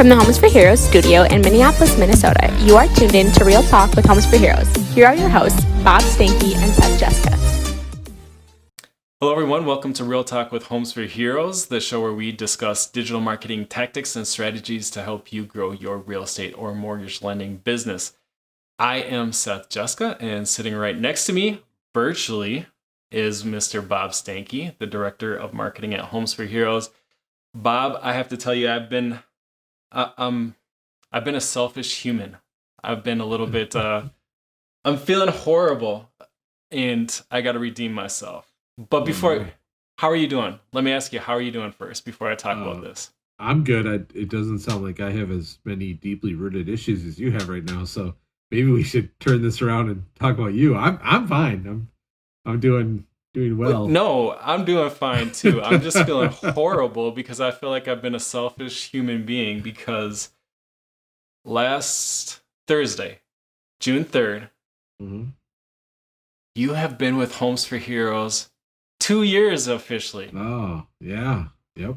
From the Homes for Heroes studio in Minneapolis, Minnesota, you are tuned in to Real Talk with Homes for Heroes. Here are your hosts, Bob, Stanky, and Seth Jessica. Hello, everyone. Welcome to Real Talk with Homes for Heroes, the show where we discuss digital marketing tactics and strategies to help you grow your real estate or mortgage lending business. I am Seth Jessica, and sitting right next to me, virtually, is Mr. Bob Stanky, the Director of Marketing at Homes for Heroes. Bob, I have to tell you, I've been a selfish human. I've been a little bit, I'm feeling horrible, and I got to redeem myself. But before, how are you doing? Let me ask you, how are you doing first before I talk about this? I'm good. It doesn't sound like I have as many deeply rooted issues as you have right now. So maybe we should turn this around and talk about you. I'm fine. I'm doing well. No, I'm doing fine too. I'm just feeling horrible because I feel like I've been a selfish human being because last Thursday, June 3rd, you have been with Homes for Heroes 2 years officially. Oh, yeah. Yep.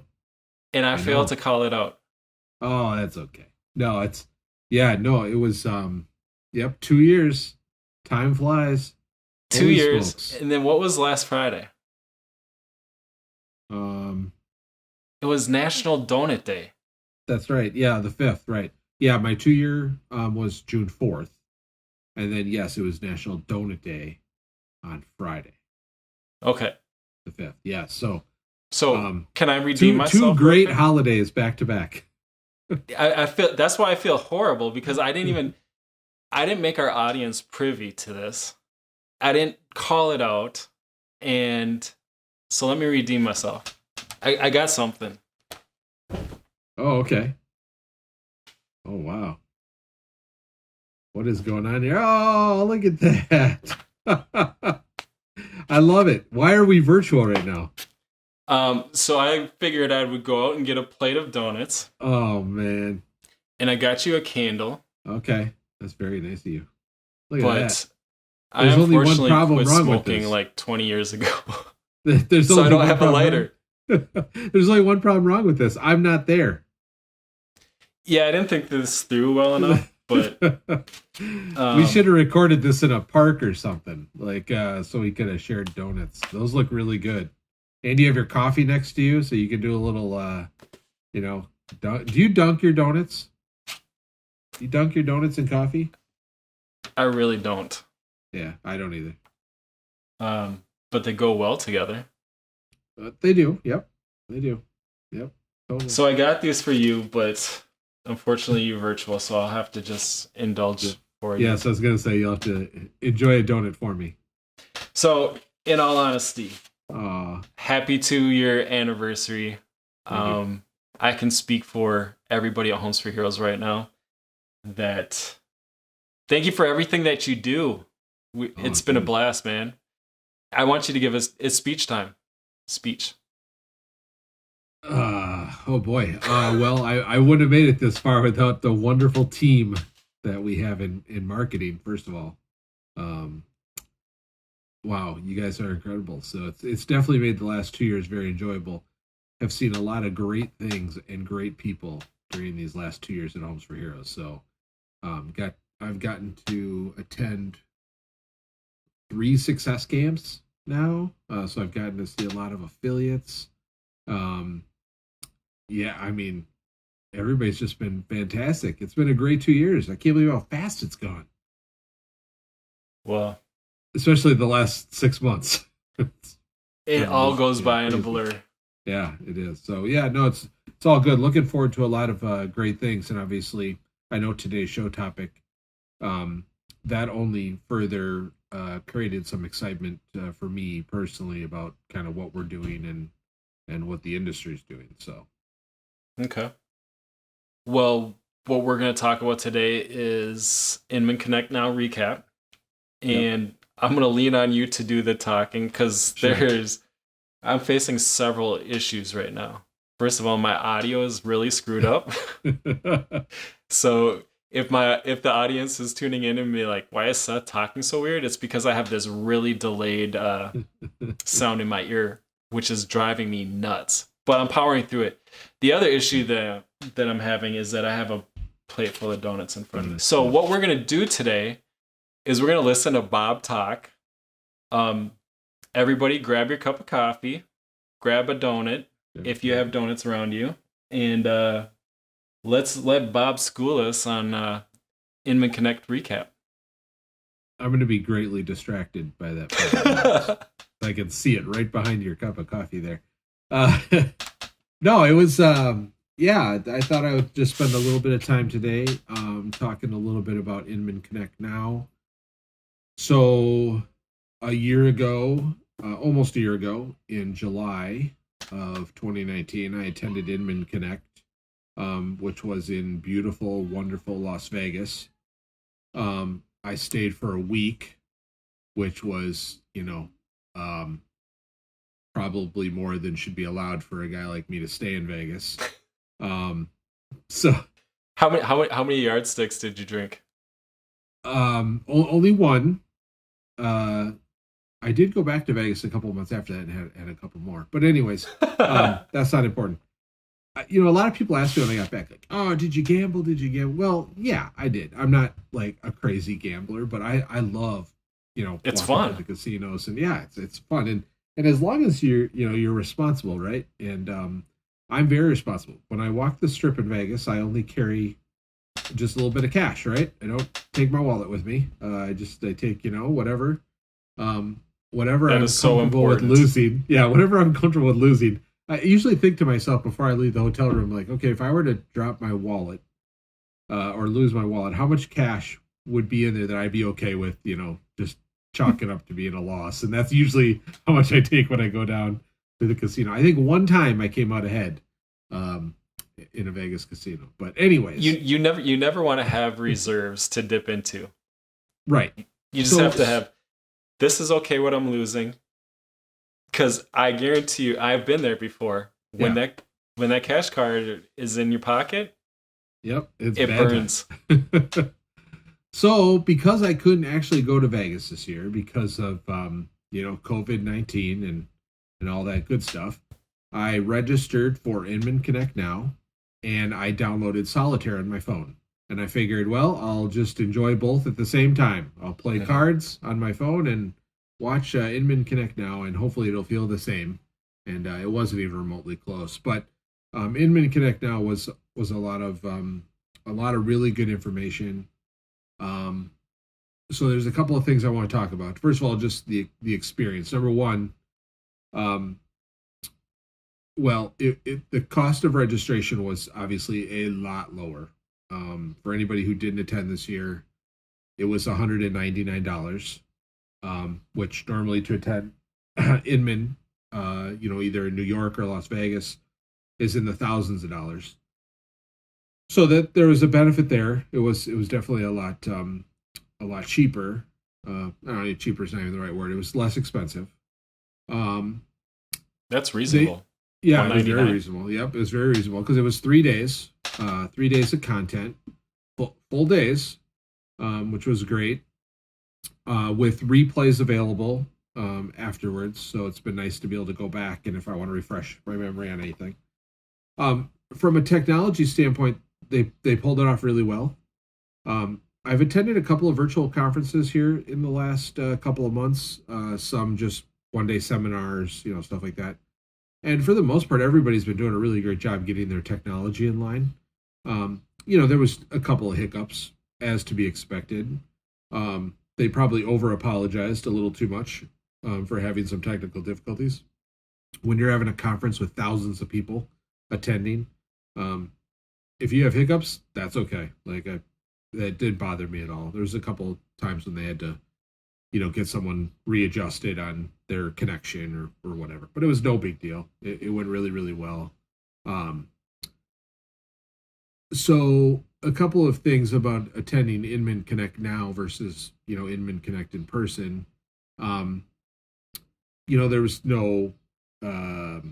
And I failed to call it out. Oh, that's okay. No, it was, 2 years. Time flies. 2 years. Smokes. And then what was last Friday? It was National Donut Day. That's right. Yeah, the 5th, right. Yeah, my 2 year was June 4th. And then, yes, it was National Donut Day on Friday. Okay. The 5th, yeah. So can I redeem myself? Two great holidays back to back. I feel that's why I feel horrible because I didn't make our audience privy to this. I didn't call it out, and so let me redeem myself. I got something. Oh, okay. Oh, wow. What is going on here? Oh, look at that. I love it. Why are we virtual right now? So I figured I would go out and get a plate of donuts. Oh, man. And I got you a candle. Okay. That's very nice of you. Look at that. I unfortunately quit smoking like 20 years ago. So I don't have a lighter. There's only one problem wrong with this. I'm not there. Yeah, I didn't think this through well enough, but we should have recorded this in a park or something, like so we could have shared donuts. Those look really good. And you have your coffee next to you, so you can do a little, do you dunk your donuts? You dunk your donuts in coffee? I really don't. Yeah, I don't either. But they go well together. They do. Yep. They do. Yep. Totally. So I got these for you, but unfortunately you're virtual, so I'll have to just indulge for you. Yes, I was going to say you'll have to enjoy a donut for me. So, in all honesty, happy 2-year anniversary. I can speak for everybody at Homes for Heroes right now that thank you for everything that you do. It's been a blast, man. I want you to give us it's speech time. Speech. Oh boy. Well, I wouldn't have made it this far without the wonderful team that we have in marketing. First of all, wow, you guys are incredible. So it's definitely made the last 2 years very enjoyable. I've seen a lot of great things and great people during these last 2 years at Homes for Heroes. So, I've gotten to attend 3 success camps now. So I've gotten to see a lot of affiliates. Yeah, I mean, everybody's just been fantastic. It's been a great 2 years. I can't believe how fast it's gone. Well, especially the last 6 months. It all goes by in a blur. Yeah, it is. So yeah, no, it's all good. Looking forward to a lot of great things, and obviously, I know today's show topic that only further created some excitement for me personally about kind of what we're doing and what the industry's doing. So, okay. Well, what we're going to talk about today is Inman Connect Now recap, and I'm going to lean on you to do the talking because I'm facing several issues right now. First of all, my audio is really screwed up. So if the audience is tuning in and be like, why is Seth talking so weird? It's because I have this really delayed sound in my ear, which is driving me nuts. But I'm powering through it. The other issue that that I'm having is that I have a plate full of donuts in front of me. So what we're gonna do today is we're gonna listen to Bob talk. Everybody, grab your cup of coffee, grab a donut if you have donuts around you, and let's let Bob school us on Inman Connect recap. I'm going to be greatly distracted by that. I can see it right behind your cup of coffee there. No, it was, I thought I would just spend a little bit of time today talking a little bit about Inman Connect Now. So a year ago, almost a year ago, in July of 2019, I attended Inman Connect, which was in beautiful, wonderful Las Vegas. I stayed for a week, which was, probably more than should be allowed for a guy like me to stay in Vegas. So how many yardsticks did you drink? Only one. I did go back to Vegas a couple of months after that and had a couple more. But anyways, that's not important. A lot of people ask me when I got back, like, oh, did you gamble? Well, yeah, I did. I'm not like a crazy gambler, but I love, it's fun. The casinos, and yeah, it's fun. And as long as you're responsible, right? And I'm very responsible. When I walk the strip in Vegas, I only carry just a little bit of cash, right? I don't take my wallet with me. I take, whatever I'm comfortable with losing. Yeah, whatever I'm comfortable with losing. I usually think to myself before I leave the hotel room, like, okay, if I were to drop my wallet or lose my wallet, how much cash would be in there that I'd be okay with, just chalk it up to being a loss? And that's usually how much I take when I go down to the casino. I think one time I came out ahead in a Vegas casino. But anyways. You never want to have reserves to dip into. Right. You just have to have, this is okay what I'm losing. Because I guarantee you, I've been there before. When that cash card is in your pocket, it burns. So, because I couldn't actually go to Vegas this year because of COVID-19 and all that good stuff, I registered for Inman Connect Now, and I downloaded Solitaire on my phone. And I figured, well, I'll just enjoy both at the same time. I'll play cards on my phone and watch Inman Connect Now, and hopefully it'll feel the same. And it wasn't even remotely close. But Inman Connect Now was a lot of really good information. So there's a couple of things I want to talk about. First of all, just the experience. Number one, the cost of registration was obviously a lot lower. For anybody who didn't attend this year, it was $199. Which normally to attend Inman, either in New York or Las Vegas, is in the thousands of dollars. So that there was a benefit there. It was definitely a lot cheaper. I don't know, cheaper is not even the right word. It was less expensive. That's reasonable. It was very reasonable. Yep, it was very reasonable because it was 3 days, 3 days of content, full days, which was great. With replays available afterwards, so it's been nice to be able to go back and if I want to refresh my memory on anything. From a technology standpoint, they pulled it off really well. I've attended a couple of virtual conferences here in the last couple of months, some just one-day seminars, stuff like that. And for the most part, everybody's been doing a really great job getting their technology in line. There was a couple of hiccups, as to be expected. They probably over-apologized a little too much for having some technical difficulties. When you're having a conference with thousands of people attending, if you have hiccups, that's okay. That didn't bother me at all. There was a couple of times when they had to, get someone readjusted on their connection or whatever. But it was no big deal. It went really, really well. So a couple of things about attending Inman Connect Now versus, Inman Connect in person. There was no, how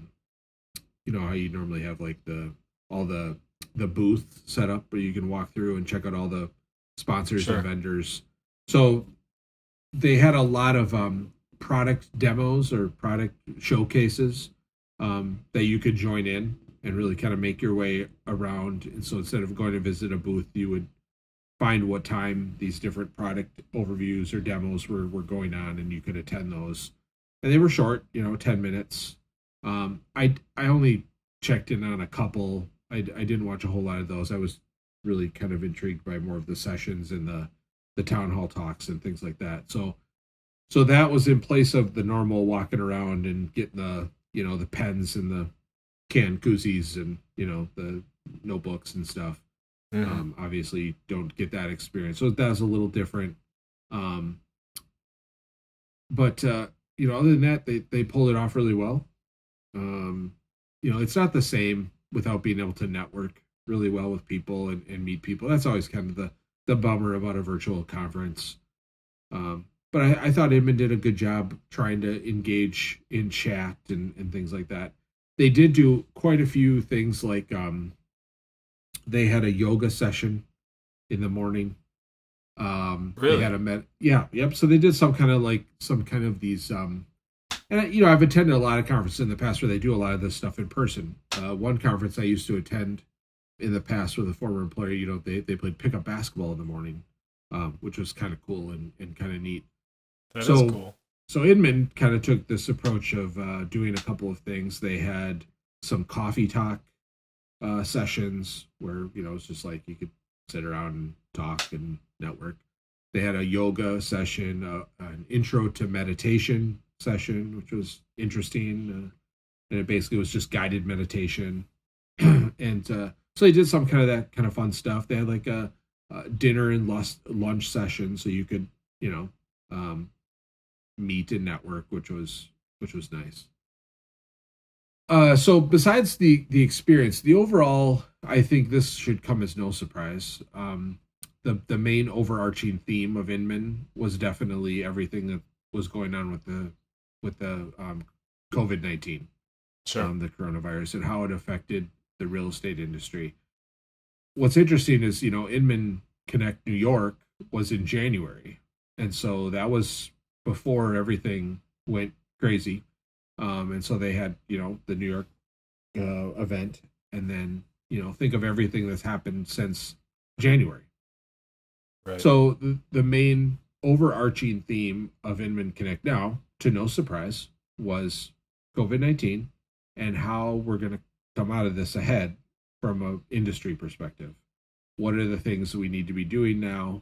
you normally have like all the booth set up where you can walk through and check out all the sponsors and vendors. So they had a lot of product demos or product showcases that you could join in and really kind of make your way around. And so instead of going to visit a booth, you would find what time these different product overviews or demos were going on, and you could attend those. And they were short, 10 minutes. I only checked in on a couple. I didn't watch a whole lot of those. I was really kind of intrigued by more of the sessions and the town hall talks and things like that. So that was in place of the normal walking around and getting the pens and the canned koozies and the notebooks and stuff. Obviously don't get that experience, so that was a little different. But other than that, they pulled it off really well. It's not the same without being able to network really well with people and meet people. That's always kind of the bummer about a virtual conference. But I thought Inman did a good job trying to engage in chat and things like that. They did do quite a few things, like they had a yoga session in the morning. Really? They had yep. So they did some kind of these, and I've attended a lot of conferences in the past where they do a lot of this stuff in person. One conference I used to attend in the past with a former employer, they played pickup basketball in the morning, which was kind of cool and kind of neat. That is cool. So Inman kind of took this approach of doing a couple of things. They had some coffee talk sessions where it's just like you could sit around and talk and network. They had a yoga session, an intro to meditation session, which was interesting, and it basically was just guided meditation. And so they did some kind of that kind of fun stuff. They had like a dinner and lunch session, so you could meet and network, which was nice. So besides the experience, the overall, I think this should come as no surprise. The main overarching theme of Inman was definitely everything that was going on with the COVID-19, sure. The coronavirus, and how it affected the real estate industry. What's interesting is, Inman Connect New York was in January, and so that was before everything went crazy. And so they had, the New York event, and then, think of everything that's happened since January. Right. So the main overarching theme of Inman Connect now, to no surprise, was COVID-19 and how we're going to come out of this ahead from an industry perspective. What are the things that we need to be doing now?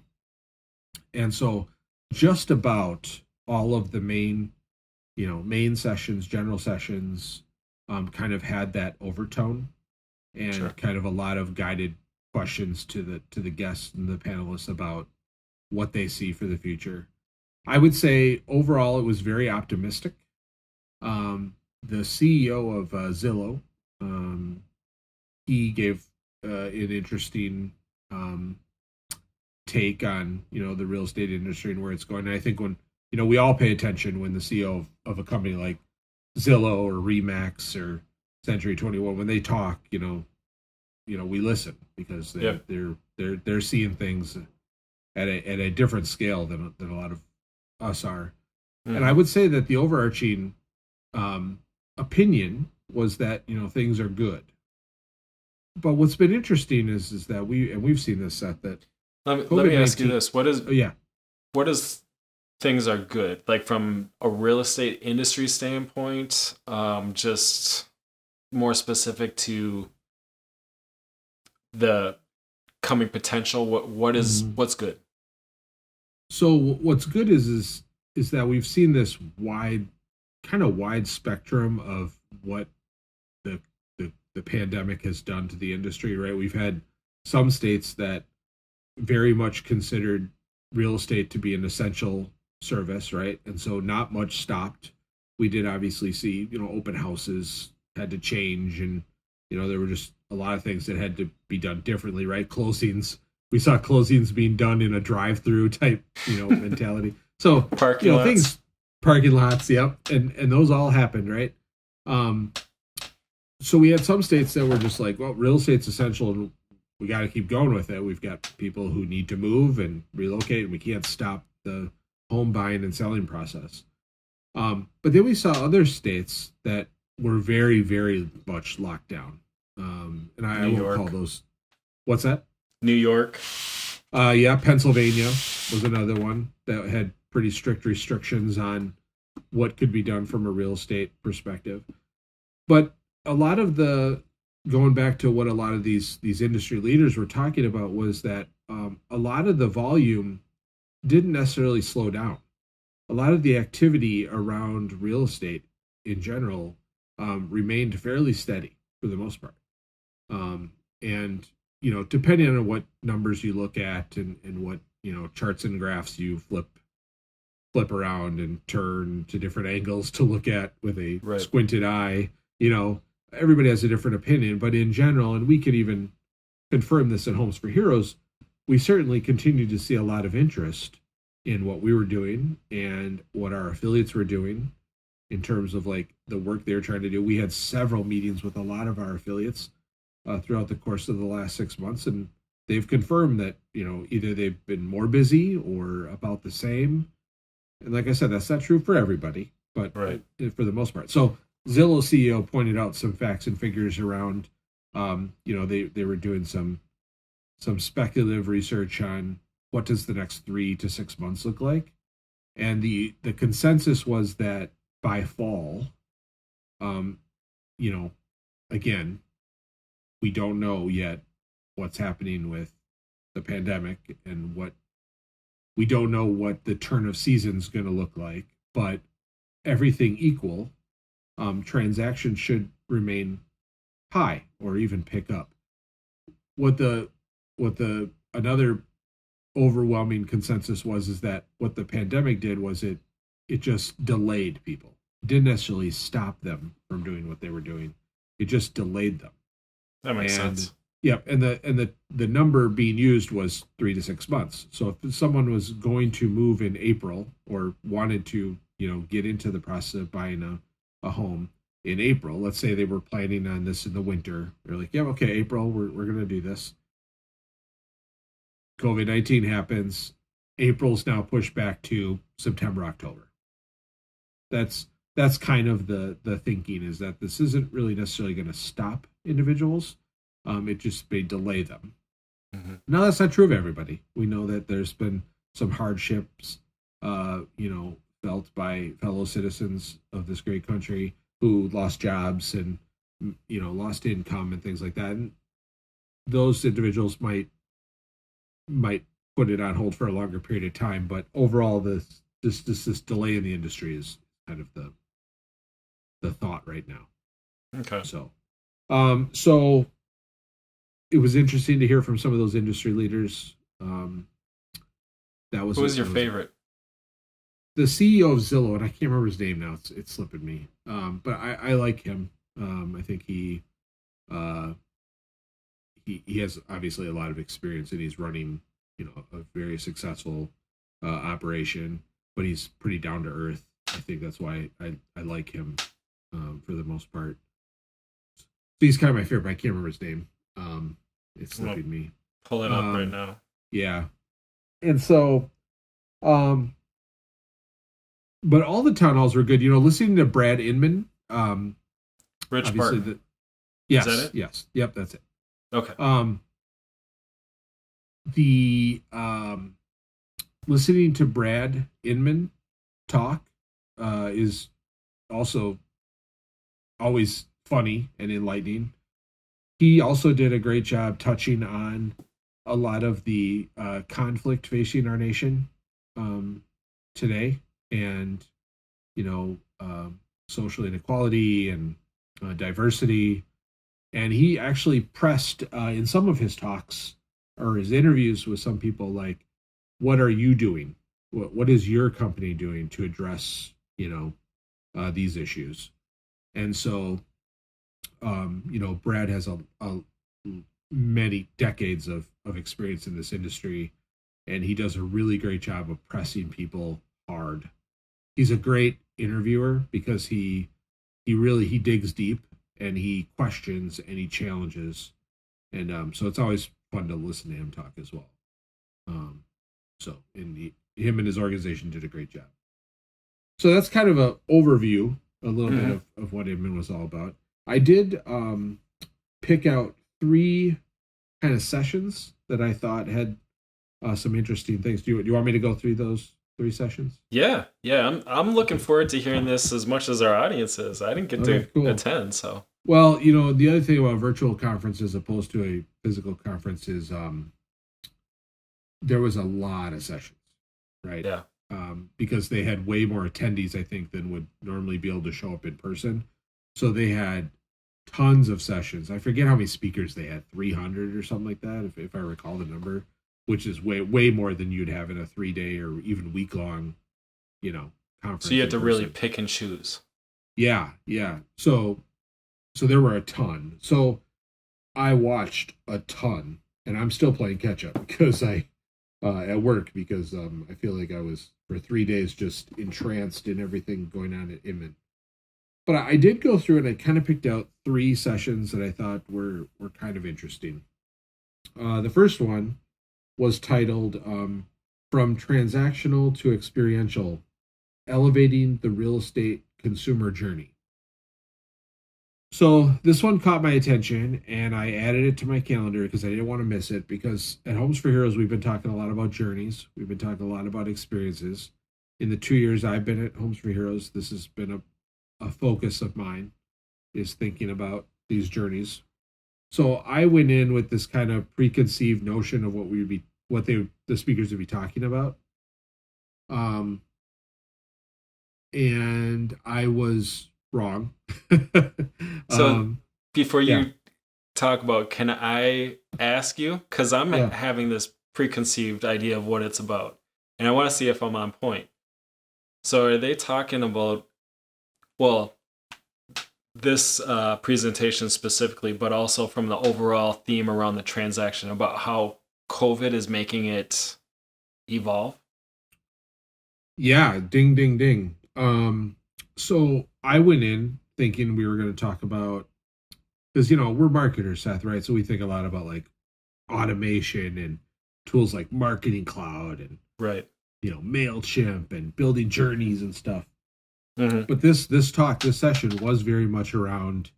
And so just about all of the main sessions, general sessions, kind of had that overtone, and sure. kind of a lot of guided questions to the guests and the panelists about what they see for the future. I would say overall it was very optimistic. The CEO of Zillow, he gave an interesting take on the real estate industry and where it's going. And I think when we all pay attention when the CEO of a company like Zillow or Remax or Century 21, when they talk, we listen, because they're seeing things at a different scale than a lot of us are. And I would say that the overarching opinion was that things are good. But what's been interesting is that we've seen this, Seth, that let me ask you this: what is things are good, like from a real estate industry standpoint, just more specific to the coming potential? What's good? So what's good is that we've seen this wide spectrum of what the pandemic has done to the industry, right? We've had some states that very much considered real estate to be an essential service, right? And so not much stopped. We did obviously see, open houses had to change, and there were just a lot of things that had to be done differently, right? Closings, we saw closings being done in a drive-through type, mentality. So parking lots. Parking lots, yep, and those all happened, right? So we had some states that were just like, well, real estate's essential, and we got to keep going with it. We've got people who need to move and relocate, and we can't stop the home buying and selling process. But then we saw other states that were very, very much locked down. And I New won't York. call those. What's that? New York. Yeah, Pennsylvania was another one that had pretty strict restrictions on what could be done from a real estate perspective. But a lot of going back to what a lot of these industry leaders were talking about was that a lot of the volume didn't necessarily slow down. A lot of the activity around real estate in general remained fairly steady for the most part. And depending on what numbers you look at and what charts and graphs you flip around and turn to different angles to look at with a squinted eye, everybody has a different opinion. But in general, and we can even confirm this at Homes for Heroes, we certainly continue to see a lot of interest in what we were doing and what our affiliates were doing in terms of like the work they were trying to do. We had several meetings with a lot of our affiliates throughout the course of the last 6 months, and they've confirmed that either they've been more busy or about the same. And like I said, that's not true for everybody, but for the most part. So Zillow CEO pointed out some facts and figures around they were doing some speculative research on what does the next 3 to 6 months look like, and the consensus was that by fall, again, we don't know yet what's happening with the pandemic and we don't know what the turn of season is going to look like, but everything equal, transactions should remain high or even pick up. What the another overwhelming consensus was is that what the pandemic did was it just delayed people. It didn't necessarily stop them from doing what they were doing. It just delayed them. That makes sense. Yep, and the number being used was 3 to 6 months. So if someone was going to move in April or wanted to, get into the process of buying a home in April, let's say they were planning on this in the winter. They're like, yeah, okay, April, we're going to do this. COVID-19 happens. April's now pushed back to September, October. That's kind of the thinking, is that this isn't really necessarily going to stop individuals. It just may delay them. Mm-hmm. Now, that's not true of everybody. We know that there's been some hardships, felt by fellow citizens of this great country who lost jobs and, lost income and things like that. And those individuals might put it on hold for a longer period of time. But overall, this delay in the industry is kind of the thought right now. Okay. So it was interesting to hear from some of those industry leaders. Who was your favorite? The CEO of Zillow, and I can't remember his name now. It's slipping me. But I like him. I think he has obviously a lot of experience, and he's running a very successful operation. But he's pretty down to earth. I think that's why I like him for the most part. So he's kind of my favorite, but I can't remember his name. It's slipping me. Pull it up right now. Yeah. And so, but all the town halls were good. Listening to Brad Inman. Rich Barton. Yes. Is that it? Yes. Yep, that's it. Okay. Listening to Brad Inman talk is also always funny and enlightening. He also did a great job touching on a lot of the conflict facing our nation today, and social inequality and diversity. And he actually pressed in some of his talks or his interviews with some people, like, what are you doing? What is your company doing to address these issues? And so Brad has a many decades of experience in this industry, and he does a really great job of pressing people hard. He's a great interviewer because he digs deep, and he questions and he challenges, and so it's always fun to listen to him talk as well. Him and his organization did a great job. So that's kind of an overview, a little bit of what Inman was all about. I did pick out 3 kind of sessions that I thought had some interesting things. Do you want me to go through those 3 sessions? Yeah. I'm looking forward to hearing this as much as our audience is. I didn't get to attend, so. Well, the other thing about virtual conferences opposed to a physical conference is there was a lot of sessions, right? Yeah. Because they had way more attendees, I think, than would normally be able to show up in person. So they had tons of sessions. I forget how many speakers they had, 300 or something like that, if I recall the number, which is way more than you'd have in a 3-day or even week-long, conference. So you had to really pick and choose. Yeah. So there were a ton. So I watched a ton, and I'm still playing catch up because at work, because I feel like I was for 3 days just entranced in everything going on at Inman. But I did go through and I kind of picked out 3 sessions that I thought were kind of interesting. The first one was titled From Transactional to Experiential, Elevating the Real Estate Consumer Journey. So this one caught my attention, and I added it to my calendar because I didn't want to miss it, because at Homes for Heroes, we've been talking a lot about journeys. We've been talking a lot about experiences. In the 2 years I've been at Homes for Heroes, this has been a focus of mine, is thinking about these journeys. So I went in with this kind of preconceived notion of what the speakers would be talking about. And I was wrong. So before you talk about, can I ask you? Because I'm having this preconceived idea of what it's about, and I want to see if I'm on point. So are they talking about, this presentation specifically, but also from the overall theme around the transaction, about how COVID is making it evolve? Yeah, ding, ding, ding. So I went in thinking we were going to talk about, because, we're marketers, Seth, right? So we think a lot about like automation and tools like Marketing Cloud and, right, MailChimp and building journeys and stuff. Mm-hmm. But this session was very much around,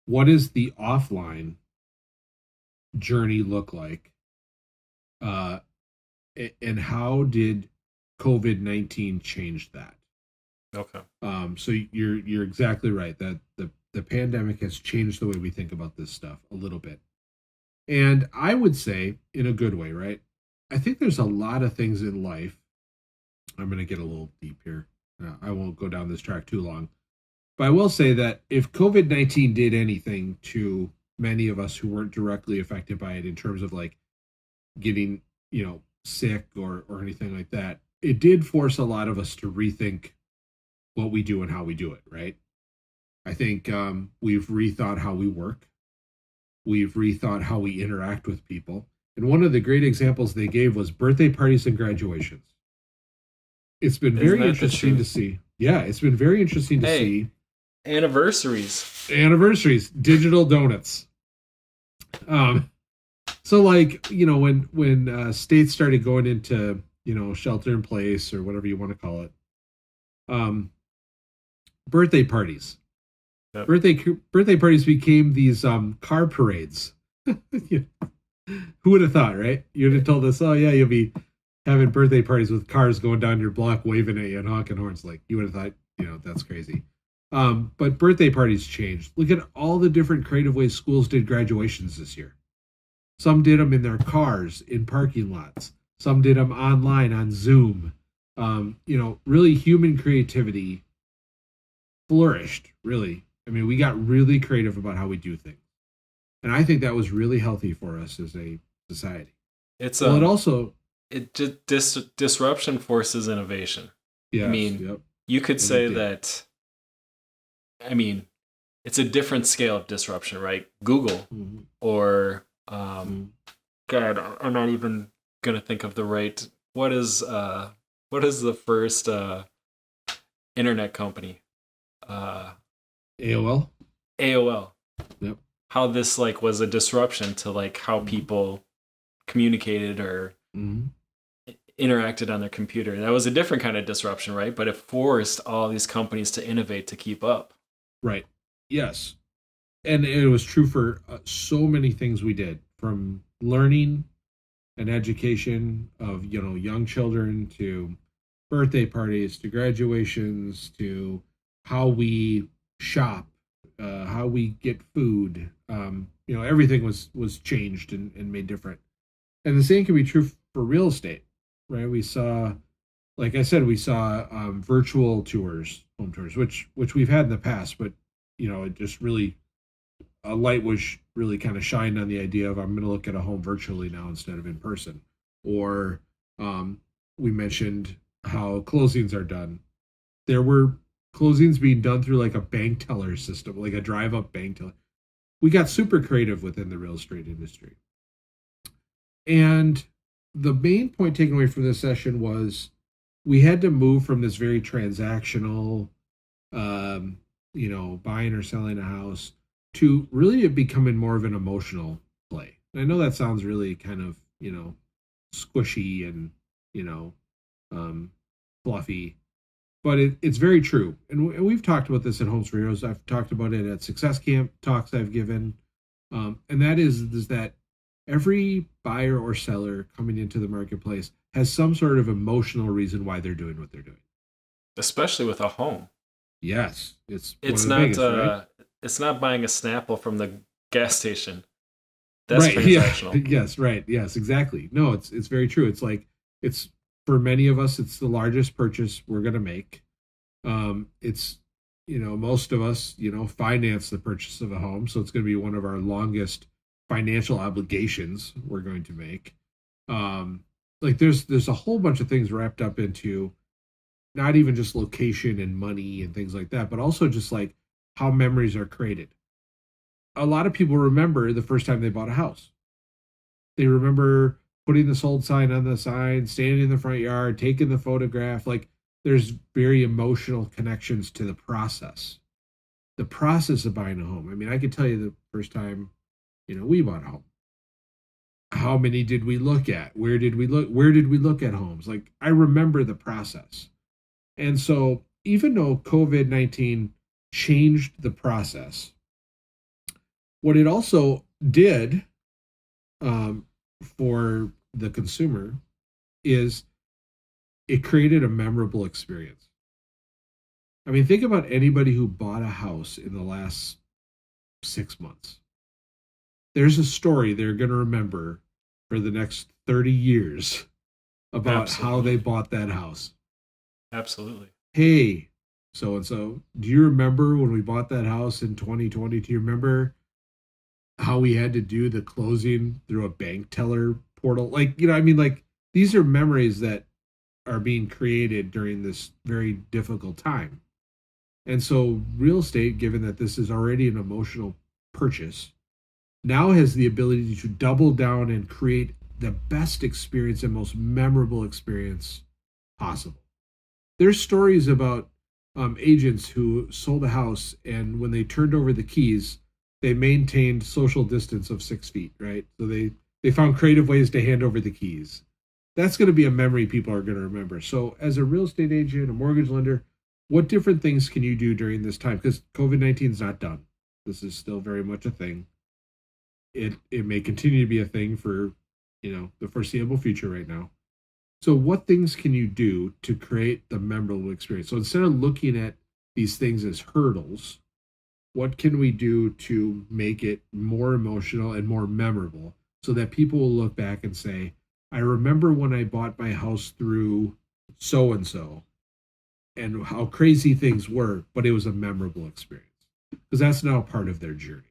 what does the offline journey look like? And how did COVID-19 change that? Okay. So you're exactly right that the pandemic has changed the way we think about this stuff a little bit. And I would say in a good way, right? I think there's a lot of things in life. I'm going to get a little deep here. I won't go down this track too long. But I will say that if COVID-19 did anything to many of us who weren't directly affected by it in terms of like getting, sick or anything like that, it did force a lot of us to rethink what we do and how we do it, right? I think we've rethought how we work. We've rethought how we interact with people. And one of the great examples they gave was birthday parties and graduations. It's been very interesting to see. Yeah, it's been very interesting to see. Anniversaries, digital donuts. So like, when states started going into, shelter in place or whatever you want to call it, birthday parties. Yep. Birthday parties became these car parades. Who would have thought, right? You'd have told us, oh yeah, you'll be having birthday parties with cars going down your block waving at you and honking horns. Like, you would have thought, that's crazy. But birthday parties changed. Look at all the different creative ways schools did graduations this year. Some did them in their cars, in parking lots. Some did them online on Zoom. Really human creativity flourished, really. I mean, we got really creative about how we do things. And I think that was really healthy for us as a society. Disruption forces innovation. Yeah. I mean, you could say that, it's a different scale of disruption, right? Google or, God, I'm not even going to think of the right, what is the first internet company? AOL. Yep. How this was a disruption to how people communicated or interacted on their computer. That was a different kind of disruption, right? But it forced all these companies to innovate to keep up. Right. Yes. and it was true for so many things we did, from learning and education of young children, to birthday parties, to graduations, to how we shop, how we get food. Everything was changed and made different. And the same can be true for real estate, right? We saw, like I said, we saw virtual tours, home tours, which we've had in the past, but it just really, a light was really kind of shined on the idea of, I'm going to look at a home virtually now instead of in person. Or we mentioned how closings are done. There were closings being done through like a bank teller system, like a drive-up bank teller. We got super creative within the real estate industry. And the main point taken away from this session was, we had to move from this very transactional, buying or selling a house, to really it becoming more of an emotional play. And I know that sounds really kind of, squishy and, fluffy, but it's very true. And we've talked about this at Homes for Heroes. I've talked about it at Success Camp talks I've given. And that is that every buyer or seller coming into the marketplace has some sort of emotional reason why they're doing what they're doing. Especially with a home. Yes. It's not biggest, right? It's not buying a Snapple from the gas station. That's right, transactional. Yeah. Yes, right. Yes, exactly. No, it's very true. It's like, it's, for many of us, it's the largest purchase we're going to make. It's, most of us, finance the purchase of a home. So it's going to be one of our longest financial obligations we're going to make. Like there's a whole bunch of things wrapped up into not even just location and money and things like that, but also just like how memories are created. A lot of people remember the first time they bought a house. They remember putting the sold sign on the sign, standing in the front yard, taking the photograph. Like, there's very emotional connections to the process of buying a home. I mean, I could tell you the first time, we bought a home. How many did we look at? Where did we look at homes? Like, I remember the process. And so even though COVID-19 changed the process, what it also did for the consumer is it created a memorable experience. I mean, think about anybody who bought a house in the last 6 months. There's a story they're going to remember for the next 30 years about Absolutely. how they bought that house. Absolutely. Hey, so-and-so, do you remember when we bought that house in 2020? Do you remember how we had to do the closing through a bank teller portal? Like, like, these are memories that are being created during this very difficult time. And so real estate, given that this is already an emotional purchase, now has the ability to double down and create the best experience and most memorable experience possible. There's stories about agents who sold a house, and when they turned over the keys, they maintained social distance of 6 feet, right? So they found creative ways to hand over the keys. That's going to be a memory people are going to remember. So as a real estate agent, a mortgage lender, what different things can you do during this time? Because COVID-19 is not done. This is still very much a thing. It may continue to be a thing for, the foreseeable future right now. So what things can you do to create the memorable experience? So instead of looking at these things as hurdles, what can we do to make it more emotional and more memorable so that people will look back and say, I remember when I bought my house through so-and-so and how crazy things were, but it was a memorable experience, because that's now part of their journey.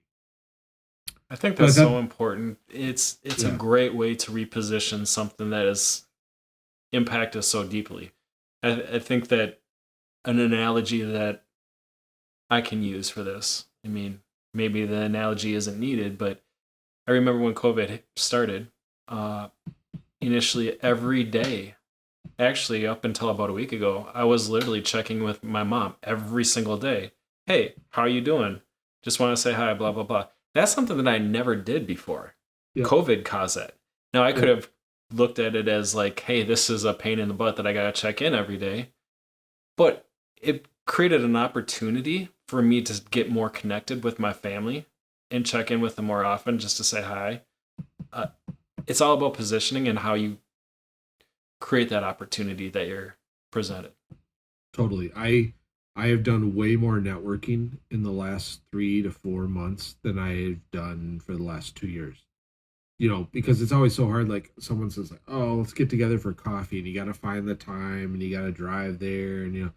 I think that's so important. It's a great way to reposition something that has impacted us so deeply. I think that an analogy that I can use for this, I mean, maybe the analogy isn't needed, but I remember when COVID started, initially every day, actually up until about a week ago, I was literally checking with my mom every single day. Hey, how are you doing? Just want to say hi, blah, blah, blah. That's something that I never did before. Yep. COVID caused that. Now, I could have looked at it as like, hey, this is a pain in the butt that I got to check in every day. But it created an opportunity for me to get more connected with my family and check in with them more often just to say hi. It's all about positioning and how you create that opportunity that you're presented. Totally. I have done way more networking in the last 3 to 4 months than I've done for the last 2 years. Because it's always so hard. Like someone says, like, "Oh, let's get together for coffee," and you got to find the time, and you got to drive there, and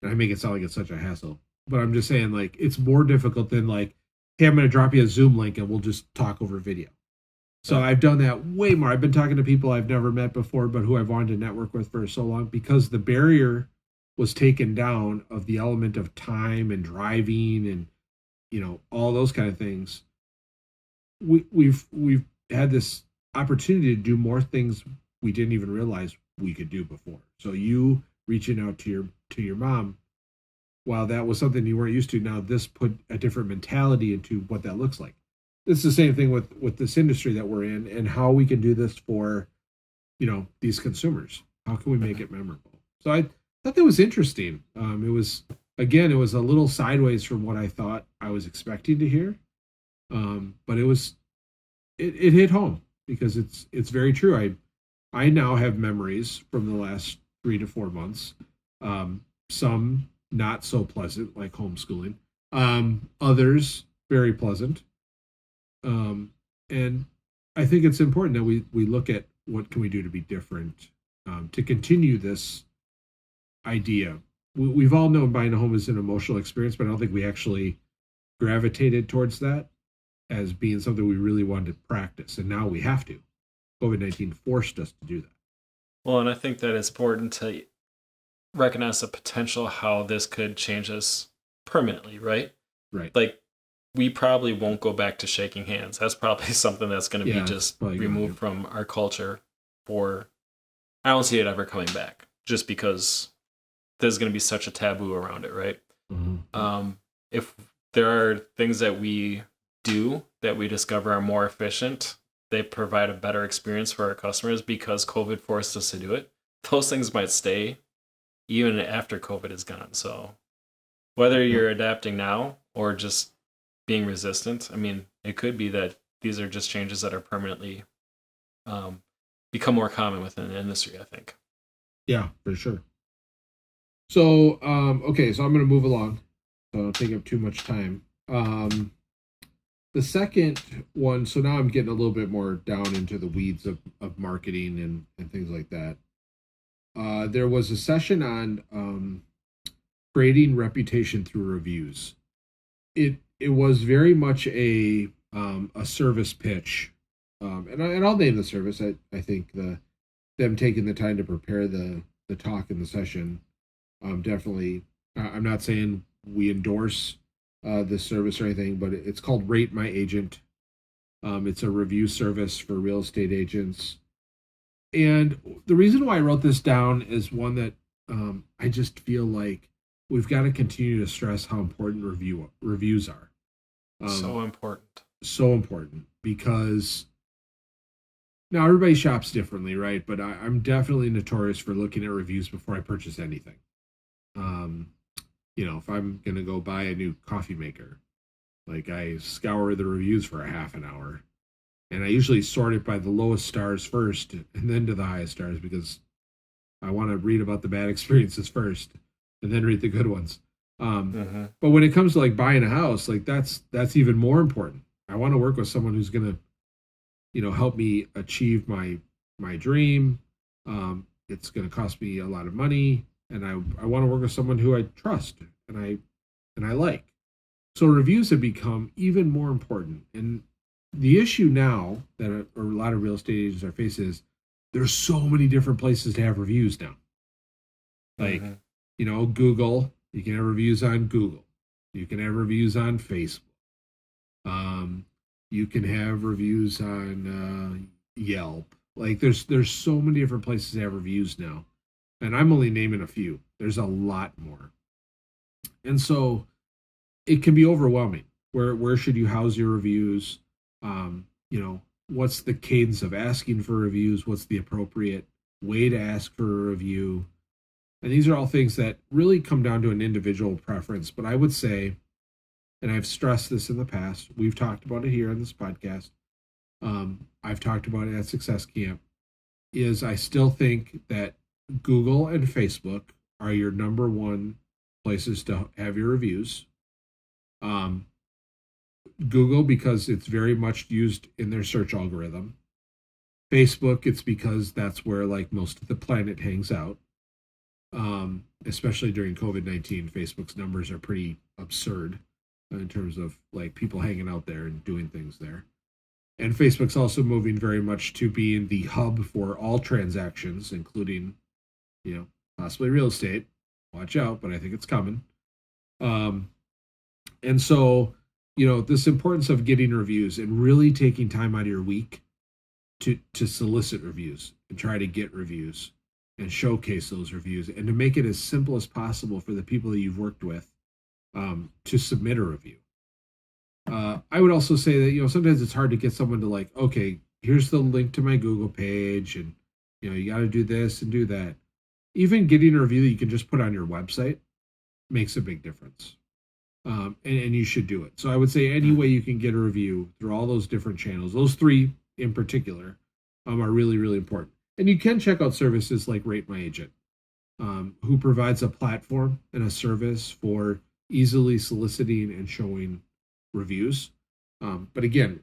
I make it sound like it's such a hassle. But I'm just saying, like, it's more difficult than like, "Hey, I'm going to drop you a Zoom link, and we'll just talk over video." So I've done that way more. I've been talking to people I've never met before, but who I've wanted to network with for so long, because the barrier was taken down of the element of time and driving and all those kind of things. We've had this opportunity to do more things we didn't even realize we could do before. So you reaching out to your mom, while that was something you weren't used to, now this put a different mentality into what that looks like. It's the same thing with this industry that we're in, and how we can do this for these consumers. How can we make it memorable? So I thought that was interesting. It was a little sideways from what I thought I was expecting to hear. But it hit home, because it's very true. I now have memories from the last 3 to 4 months. Some not so pleasant, like homeschooling. Others very pleasant. And I think it's important that we look at what can we do to be different, to continue this idea. We've all known buying a home is an emotional experience, but I don't think we actually gravitated towards that as being something we really wanted to practice. And now we have to. COVID-19 forced us to do that. Well, and I think that it's important to recognize the potential how this could change us permanently, right? Right. Like, we probably won't go back to shaking hands. That's probably something that's going to be just removed from our culture I don't see it ever coming back, just because there's going to be such a taboo around it, right? Mm-hmm. If there are things that we do that we discover are more efficient, they provide a better experience for our customers because COVID forced us to do it, those things might stay even after COVID is gone. So whether you're adapting now or just being resistant, I mean, it could be that these are just changes that are permanently become more common within the industry, I think. Yeah, for sure. So, okay, so I'm going to move along, so I don't take up too much time. The second one, so now I'm getting a little bit more down into the weeds of marketing and things like that. There was a session on creating reputation through reviews. It was very much a service pitch, and I'll name the service. I think them taking the time to prepare the talk in the session, definitely. I'm not saying we endorse this service or anything, but it's called Rate My Agent. It's a review service for real estate agents. And the reason why I wrote this down is one that I just feel like we've got to continue to stress how important reviews are. So important. So important, because now everybody shops differently, right? But I'm definitely notorious for looking at reviews before I purchase anything. If I'm going to go buy a new coffee maker, like, I scour the reviews for a half an hour. And I usually sort it by the lowest stars first and then to the highest stars, because I want to read about the bad experiences first and then read the good ones. But when it comes to like buying a house, like that's even more important. I want to work with someone who's going to, help me achieve my dream. It's going to cost me a lot of money, and I want to work with someone who I trust and I like. So reviews have become even more important. And the issue now that a lot of real estate agents are facing is there's so many different places to have reviews now. Like, Google, you can have reviews on Google. You can have reviews on Facebook. You can have reviews on Yelp. Like, there's so many different places to have reviews now. And I'm only naming a few. There's a lot more. And so it can be overwhelming. Where should you house your reviews? What's the cadence of asking for reviews? What's the appropriate way to ask for a review? And these are all things that really come down to an individual preference. But I would say and I've stressed this in the past. We've talked about it here on this podcast. I've talked about it at Success Camp. Is I still think that Google and Facebook are your number one places to have your reviews. Google, because it's very much used in their search algorithm. Facebook, it's because that's where like most of the planet hangs out. Especially during COVID-19, Facebook's numbers are pretty absurd in terms of like people hanging out there and doing things there. And Facebook's also moving very much to being the hub for all transactions, including, possibly real estate. Watch out, but I think it's coming. And so, this importance of getting reviews and really taking time out of your week to solicit reviews and try to get reviews and showcase those reviews and to make it as simple as possible for the people that you've worked with to submit a review. I would also say that, sometimes it's hard to get someone to like, okay, here's the link to my Google page and, you got to do this and do that. Even getting a review that you can just put on your website makes a big difference. And you should do it. So I would say any way you can get a review through all those different channels, those three in particular, are really, really important. And you can check out services like Rate My Agent, who provides a platform and a service for easily soliciting and showing reviews. But again,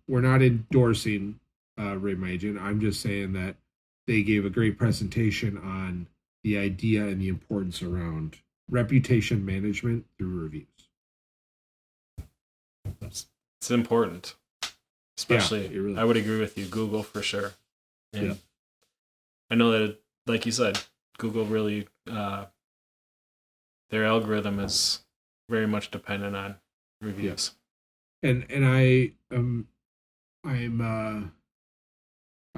we're not endorsing Rate My Agent. I'm just saying that they gave a great presentation on the idea and the importance around reputation management through reviews. It's important, especially. Yeah, really I would agree with you. Google for sure. And yeah. I know that, like you said, Google really their algorithm is very much dependent on reviews. Yeah. And I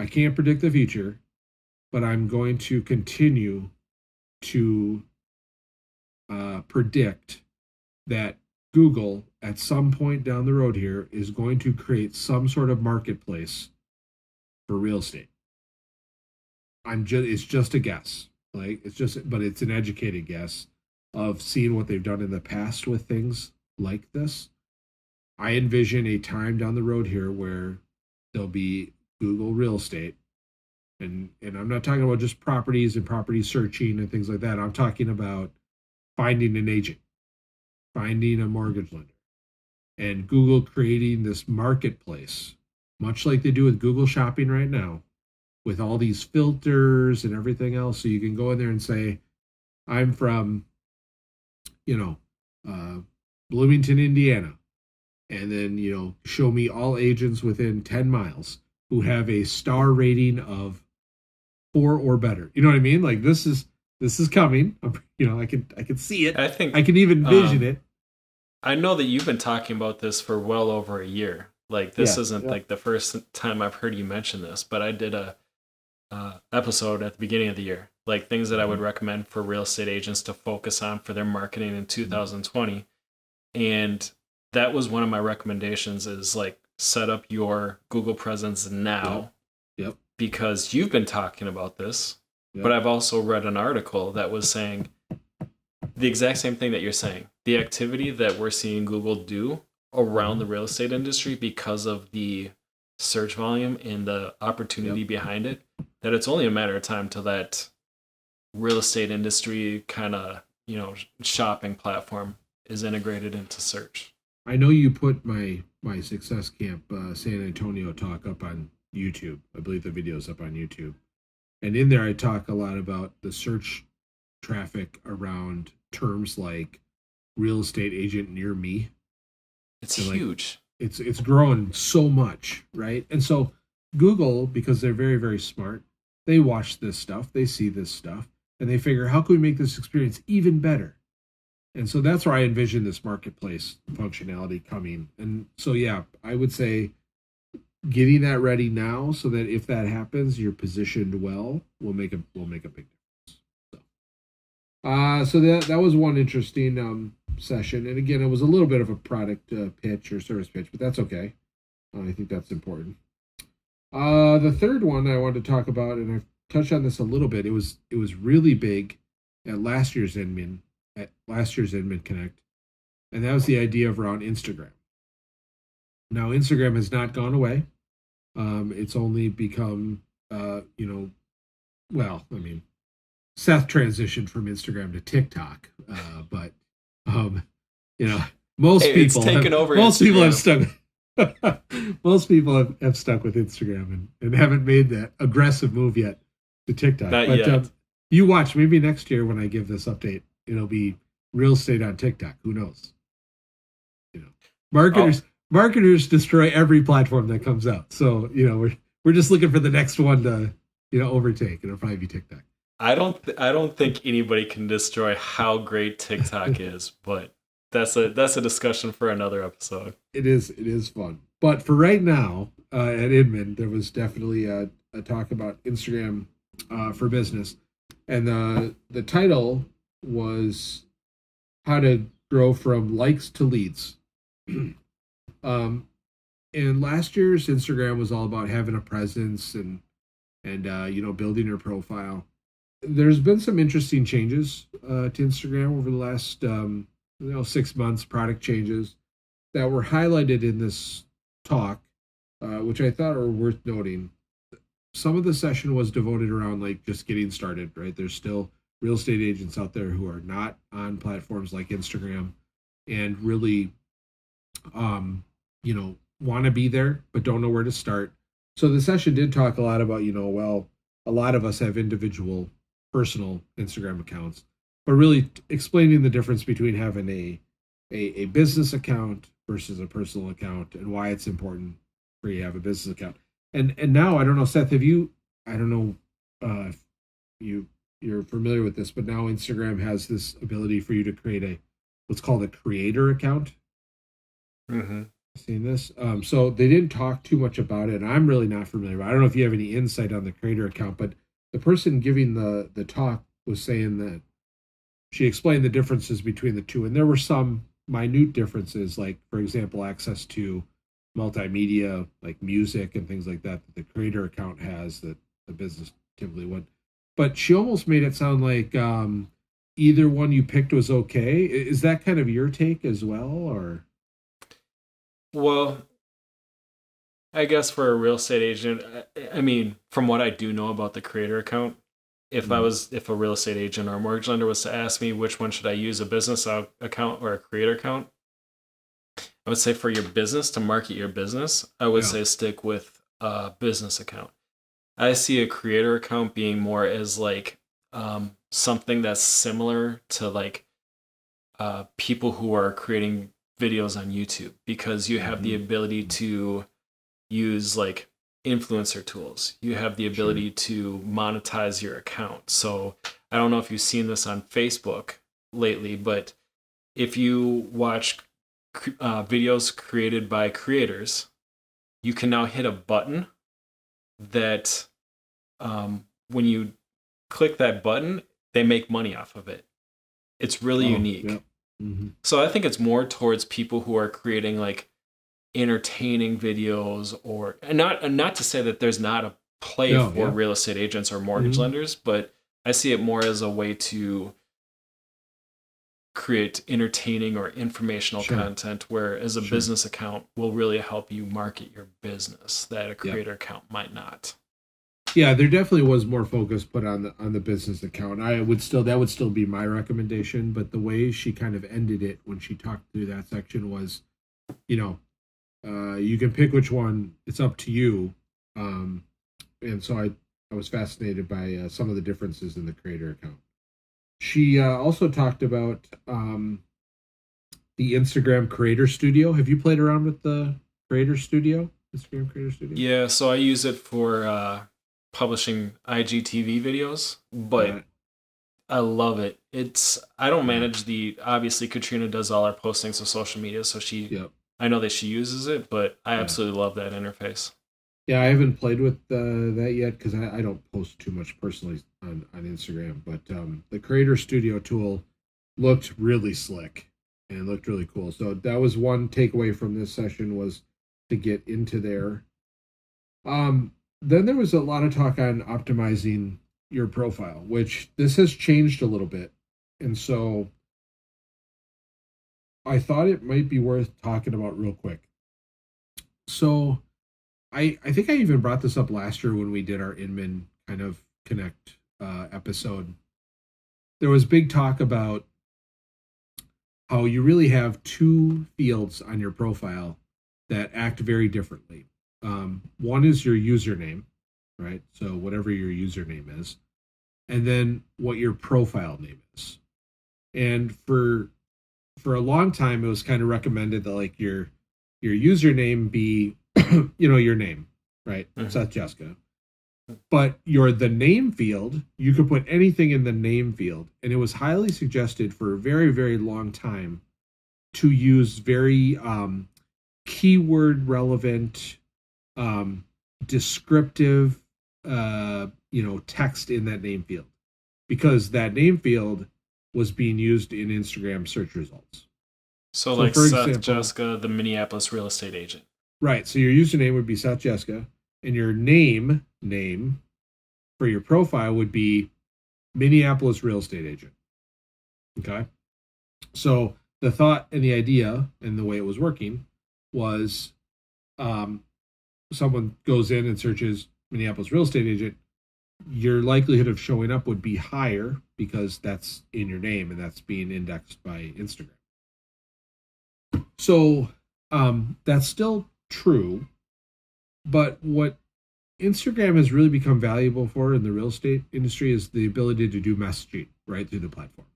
can't predict the future, but I'm going to continue to predict that Google at some point down the road here is going to create some sort of marketplace for real estate. It's just a guess. But it's an educated guess of seeing what they've done in the past with things like this. I envision a time down the road here where there'll be Google real estate. And I'm not talking about just properties and property searching and things like that. I'm talking about finding an agent, finding a mortgage lender, and Google creating this marketplace, much like they do with Google Shopping right now, with all these filters and everything else. So you can go in there and say, I'm from, Bloomington, Indiana. And then, show me all agents within 10 miles who have a star rating of 4 or better. You know what I mean? Like this is coming. I can see it. I think I can even vision it. I know that you've been talking about this for well over a year. Like this isn't like the first time I've heard you mention this, but I did a episode at the beginning of the year, like things that I would recommend for real estate agents to focus on for their marketing in 2020. And that was one of my recommendations is like set up your Google presence now. Yep. Because you've been talking about this, Yep. but I've also read an article that was saying the exact same thing that you're saying. The activity that we're seeing Google do around the real estate industry because of the search volume and the opportunity behind it, that it's only a matter of time till that real estate industry kind of, shopping platform is integrated into search. I know you put my Success Camp San Antonio talk up on YouTube. I believe the video's up on YouTube. And in there I talk a lot about the search traffic around terms like real estate agent near me. It's huge. It's growing so much, right? And so Google, because they're very, very smart, they watch this stuff, they see this stuff, and they figure, how can we make this experience even better? And so that's where I envision this marketplace functionality coming. And so, I would say getting that ready now so that if that happens, you're positioned well will make a big difference. So that was one interesting session. And again, it was a little bit of a product pitch or service pitch, but that's okay. I think that's important. The third one I wanted to talk about, and I've touched on this a little bit, it was really big at last year's Inman Connect. And that was the idea of around Instagram. Now, Instagram has not gone away. It's only become, Seth transitioned from Instagram to TikTok, but most Hey, it's people taken over most people have Instagram. stuck. Most people have stuck with Instagram and haven't made that aggressive move yet to TikTok. Not But yet. you watch, maybe next year when I give this update, it'll be real estate on TikTok. Who knows? Marketers destroy every platform that comes out. So we're just looking for the next one to overtake. It'll probably be TikTok. I don't think anybody can destroy how great TikTok is, but that's a discussion for another episode. It is fun. But for right now, at Inman, there was definitely a talk about Instagram for business, and the title was how to grow from likes to leads. And last year's Instagram was all about having a presence and building your profile. There's been some interesting changes to Instagram over the last 6 months, product changes that were highlighted in this talk, which I thought are worth noting. Some of the session was devoted around like just getting started, right? There's still real estate agents out there who are not on platforms like Instagram and really want to be there but don't know where to start. So the session did talk a lot about, a lot of us have individual personal Instagram accounts, but really explaining the difference between having a business account versus a personal account and why it's important for you to have a business account. And now, I don't know, Seth, I don't know if you're familiar with this, but now Instagram has this ability for you to create what's called a creator account. Mm-hmm. Seen this? So they didn't talk too much about it. And I'm really not familiar. I don't know if you have any insight on the creator account, but the person giving the talk was saying that she explained the differences between the two. And there were some minute differences, like, for example, access to multimedia, like music and things like that the creator account has that the business typically would. But she almost made it sound like either one you picked was okay. Is that kind of your take as well, or? Well, I guess for a real estate agent, I mean, from what I do know about the creator account, if a real estate agent or a mortgage lender was to ask me which one should I use, a business account or a creator account, I would say for your business, to market your business, I would say stick with a business account. I see a creator account being more as like something that's similar to like people who are creating videos on YouTube, because you have the ability to use like influencer tools. You have the ability to monetize your account. So I don't know if you've seen this on Facebook lately, but if you watch videos created by creators, you can now hit a button that when you click that button, they make money off of it. It's really unique. Yep. Mm-hmm. So I think it's more towards people who are creating like entertaining videos, or and not to say that there's not a play for real estate agents or mortgage lenders, but I see it more as a way to create entertaining or informational content, whereas a business account will really help you market your business that a creator account might not. Yeah, there definitely was more focus put on the business account. That would still be my recommendation, but the way she kind of ended it when she talked through that section was, you can pick which one. It's up to you. And so I was fascinated by some of the differences in the creator account. She also talked about the Instagram Creator Studio. Have you played around with the Creator Studio? Instagram Creator Studio? Yeah, so I use it for publishing IGTV videos, but I love it. I don't manage obviously Katrina does all our postings of social media, so I know that she uses it, but I absolutely love that interface. Yeah, I haven't played with that yet because I don't post too much personally on Instagram, but the Creator Studio tool looked really slick and looked really cool. So that was one takeaway from this session, was to get into there. Then there was a lot of talk on optimizing your profile, which this has changed a little bit. And so I thought it might be worth talking about real quick. So I think I even brought this up last year when we did our Inman kind of Connect episode. There was big talk about how you really have two fields on your profile that act very differently. One is your username, right? So whatever your username is, and then what your profile name is. And for a long time, it was kind of recommended that like your username be, your name, right? Mm-hmm. Seth Jessica. But the name field, you could put anything in the name field. And it was highly suggested for a very, very long time to use very keyword relevant, descriptive, text in that name field. Because that name field was being used in Instagram search results. So like Seth Jessica, the Minneapolis real estate agent. Right. So your username would be Seth Jessica, and your name for your profile would be Minneapolis real estate agent. Okay. So the thought and the idea and the way it was working was someone goes in and searches Minneapolis real estate agent, your likelihood of showing up would be higher because that's in your name and that's being indexed by Instagram. So that's still true, but what Instagram has really become valuable for in the real estate industry is the ability to do messaging right through the platform.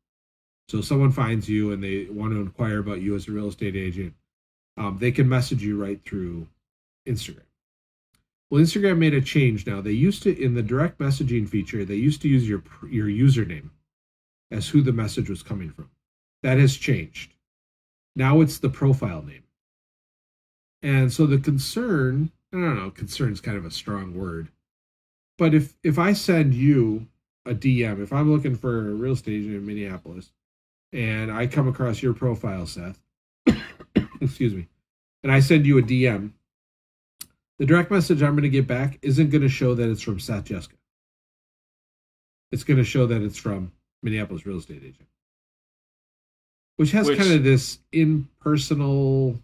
So someone finds you and they want to inquire about you as a real estate agent, they can message you right through Instagram. Well, Instagram made a change now. They used to, in the direct messaging feature, they used to use your username as who the message was coming from. That has changed. Now it's the profile name. And so the concern, I don't know, concern is kind of a strong word. But if I send you a DM, if I'm looking for a real estate agent in Minneapolis, and I come across your profile, Seth, excuse me, and I send you a DM, the direct message I'm going to get back isn't going to show that it's from Seth Jessica. It's going to show that it's from Minneapolis real estate agent. Which has kind of this impersonal,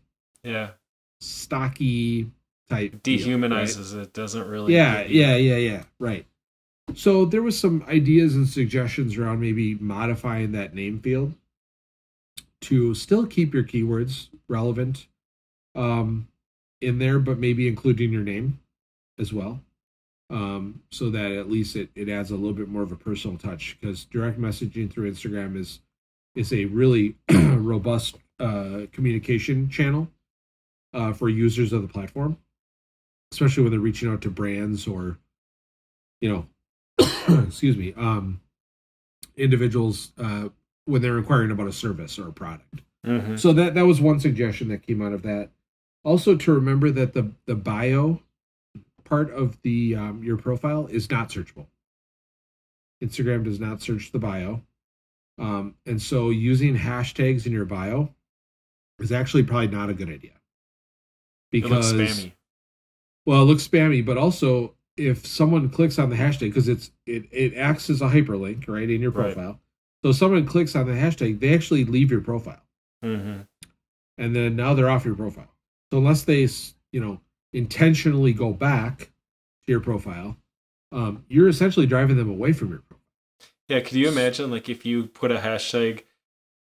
stocky type. Dehumanizes feel, right? it, doesn't really. Yeah. Right. So there was some ideas and suggestions around maybe modifying that name field to still keep your keywords relevant in there, but maybe including your name as well. So that at least it adds a little bit more of a personal touch, because direct messaging through Instagram is a really robust communication channel for users of the platform, especially when they're reaching out to brands or, excuse me, individuals when they're inquiring about a service or a product. Mm-hmm. So that was one suggestion that came out of that. Also, to remember that the bio part of the your profile is not searchable. Instagram does not search the bio. And so using hashtags in your bio is actually probably not a good idea. Because it looks spammy. Well, it looks spammy, but also if someone clicks on the hashtag, because it acts as a hyperlink, right, in your profile. Right. So if someone clicks on the hashtag, they actually leave your profile. Mm-hmm. And then now they're off your profile. So unless they, intentionally go back to your profile, you're essentially driving them away from your profile. Yeah, could you imagine, like, if you put a hashtag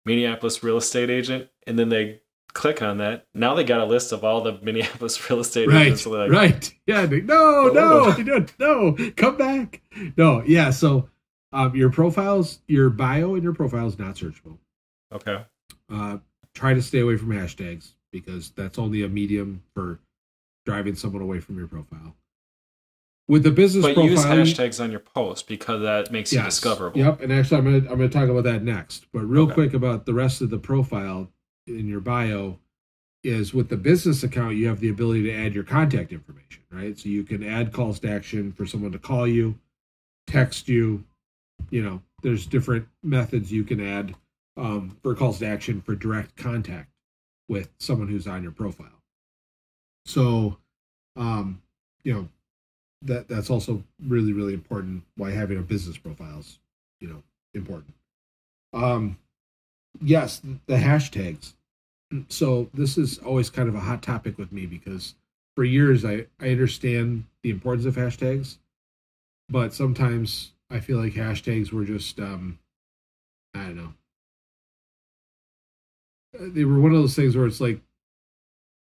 Minneapolis real estate agent and then they click on that, now they got a list of all the Minneapolis real estate agents. So right. Yeah. No, come back. No. Yeah. So your bio and your profile is not searchable. Okay. Try to stay away from hashtags because that's only a medium for driving someone away from your profile. With the business profile, use hashtags on your post because that makes you discoverable. Yep, and actually I'm going to talk about that next. But real quick about the rest of the profile in your bio is with the business account, you have the ability to add your contact information, right? So you can add calls to action for someone to call you, text you. There's different methods you can add for calls to action for direct contact with someone who's on your profile. So, that's also really, really important. Why having a business profile is, important. Yes, the hashtags. So this is always kind of a hot topic with me because for years I understand the importance of hashtags, but sometimes I feel like hashtags were just I don't know. They were one of those things where it's like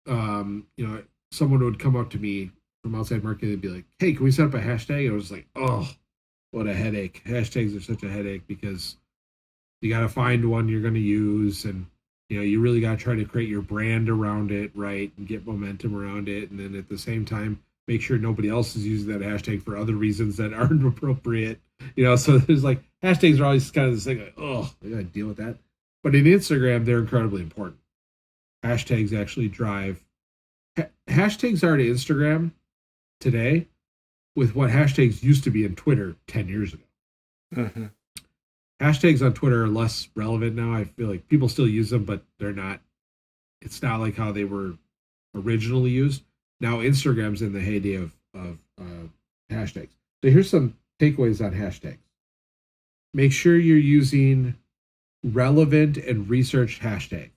someone would come up to me from outside marketing and be like, "Hey, can we set up a hashtag?" And I was like, "Oh, what a headache. Hashtags are such a headache because you got to find one you're going to use, and you really got to try to create your brand around it, right, and get momentum around it, and then at the same time make sure nobody else is using that hashtag for other reasons that aren't appropriate." So there's like hashtags are always kind of this thing like, oh, I got to deal with that. But in Instagram, they're incredibly important. Hashtags actually drive. Hashtags are to Instagram today with what hashtags used to be in Twitter 10 years ago. Mm-hmm. Hashtags on Twitter are less relevant now. I feel like people still use them, but they're not. It's not like how they were originally used. Now Instagram's in the heyday of hashtags. So here's some takeaways on hashtags. Make sure you're using relevant and researched hashtags.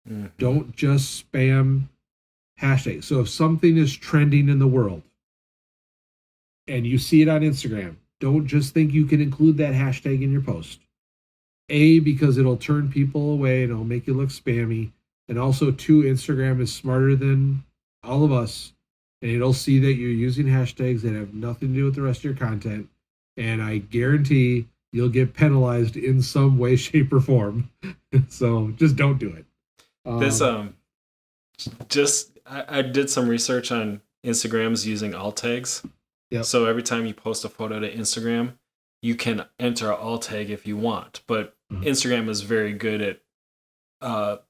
Mm-hmm. Don't just spam hashtags. So if something is trending in the world and you see it on Instagram, don't just think you can include that hashtag in your post. A, because it'll turn people away and it'll make you look spammy. And also, two, Instagram is smarter than all of us. And it'll see that you're using hashtags that have nothing to do with the rest of your content. And I guarantee you'll get penalized in some way, shape, or form. So just don't do it. I did some research on Instagrams using Alttags. Yep. So every time you post a photo to Instagram, you can enter an alt tag if you want. But Instagram is very good at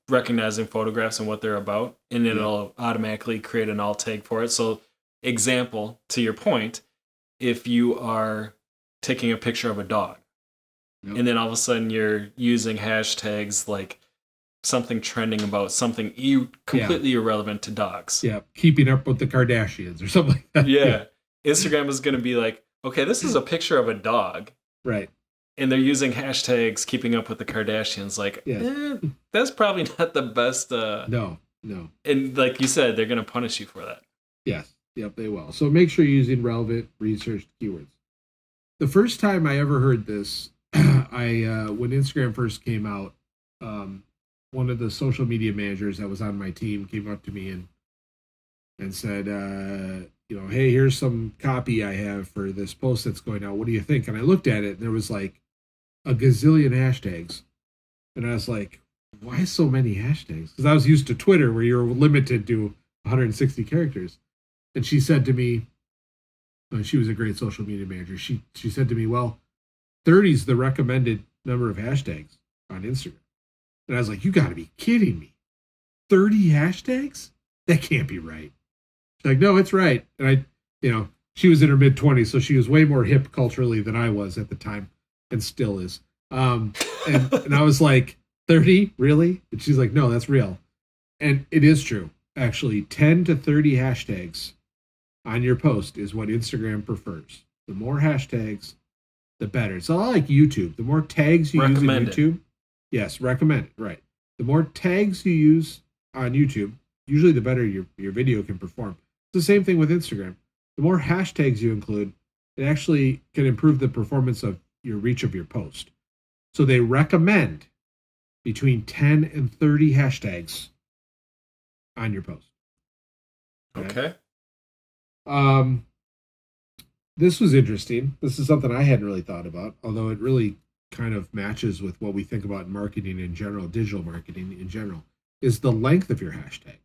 recognizing photographs and what they're about, and then it'll automatically create an alt tag for it. So, example, to your point, if you are taking a picture of a dog, and then all of a sudden you're using hashtags like something trending about something completely irrelevant to dogs. Yeah, keeping up with the Kardashians or something like that. Yeah. Instagram is going to be like, okay, this is a picture of a dog. Right. And they're using hashtags keeping up with the Kardashians. Like, that's probably not the best. No. And like you said, they're going to punish you for that. Yes. Yep, they will. So make sure you're using relevant researched keywords. The first time I ever heard this, when Instagram first came out, one of the social media managers that was on my team came up to me and said, hey, here's some copy I have for this post that's going out. What do you think? And I looked at it, and there was like a gazillion hashtags. And I was like, why so many hashtags? Because I was used to Twitter where you're limited to 160 characters. And she said to me, she was a great social media manager. She said to me, well, 30 is the recommended number of hashtags on Instagram. And I was like, you got to be kidding me. 30 hashtags? That can't be right. She's like, no, it's right. And she was in her mid-20s, so she was way more hip culturally than I was at the time, and still is. And I was like, 30? Really? And she's like, no, that's real. And it is true. Actually, 10 to 30 hashtags on your post is what Instagram prefers. The more hashtags, the better. It's a lot like YouTube. The more tags you use on YouTube. Yes, recommend it, right. The more tags you use on YouTube, usually the better your video can perform. It's the same thing with Instagram. The more hashtags you include, it actually can improve the performance of your reach of your post. So they recommend between 10 and 30 hashtags on your post. Okay. This was interesting. This is something I hadn't really thought about, although it really kind of matches with what we think about marketing in general, digital marketing in general, is the length of your hashtag.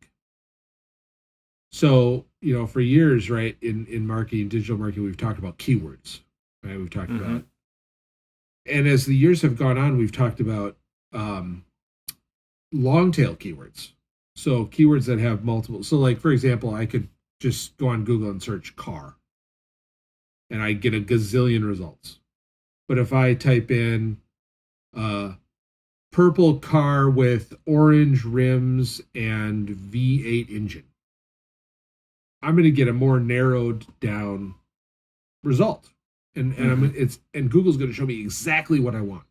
So, for years, right, in marketing, digital marketing, we've talked about keywords, right? We've talked about, and as the years have gone on, we've talked about long tail keywords. So keywords that have multiple. So like, for example, I could just go on Google and search car, and I get a gazillion results. But if I type in purple car with orange rims and V8 engine, I'm going to get a more narrowed down result. And Google's going to show me exactly what I want.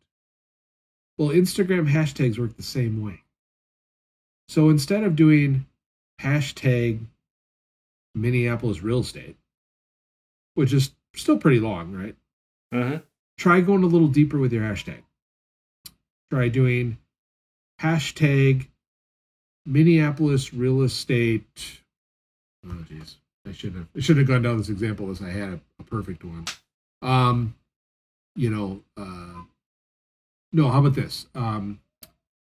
Well, Instagram hashtags work the same way. So instead of doing hashtag Minneapolis real estate, which is still pretty long, right? Mm-hmm. Try going a little deeper with your hashtag. Try doing hashtag Minneapolis real estate. Oh, geez. I should have gone down this example as I had a perfect one. No, how about this?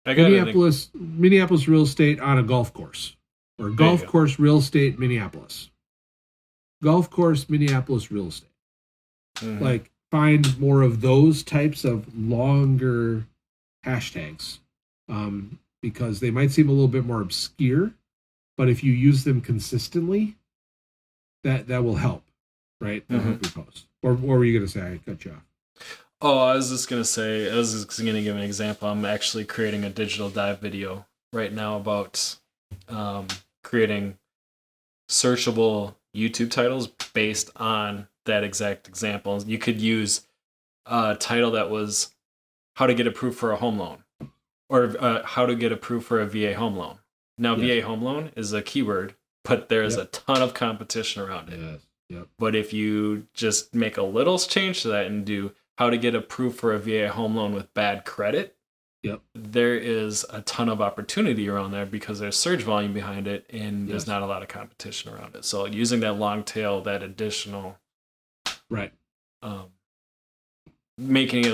Minneapolis real estate on a golf course, or golf course real estate Minneapolis. Golf course Minneapolis real estate. Mm-hmm. Like, find more of those types of longer hashtags, because they might seem a little bit more obscure, but if you use them consistently, that will help, right? That'll help you post. Or what were you going to say? I cut you off. Oh, I was just going to give an example. I'm actually creating a digital dive video right now about creating searchable YouTube titles based on that exact example. You could use a title that was how to get approved for a home loan, or how to get approved for a VA home loan. Now, VA home loan is a keyword, but there's a ton of competition around it. Yes. Yep. But if you just make a little change to that and do how to get approved for a VA home loan with bad credit, there is a ton of opportunity around there because there's search volume behind it, and there's not a lot of competition around it. So using that long tail, that additional, right, making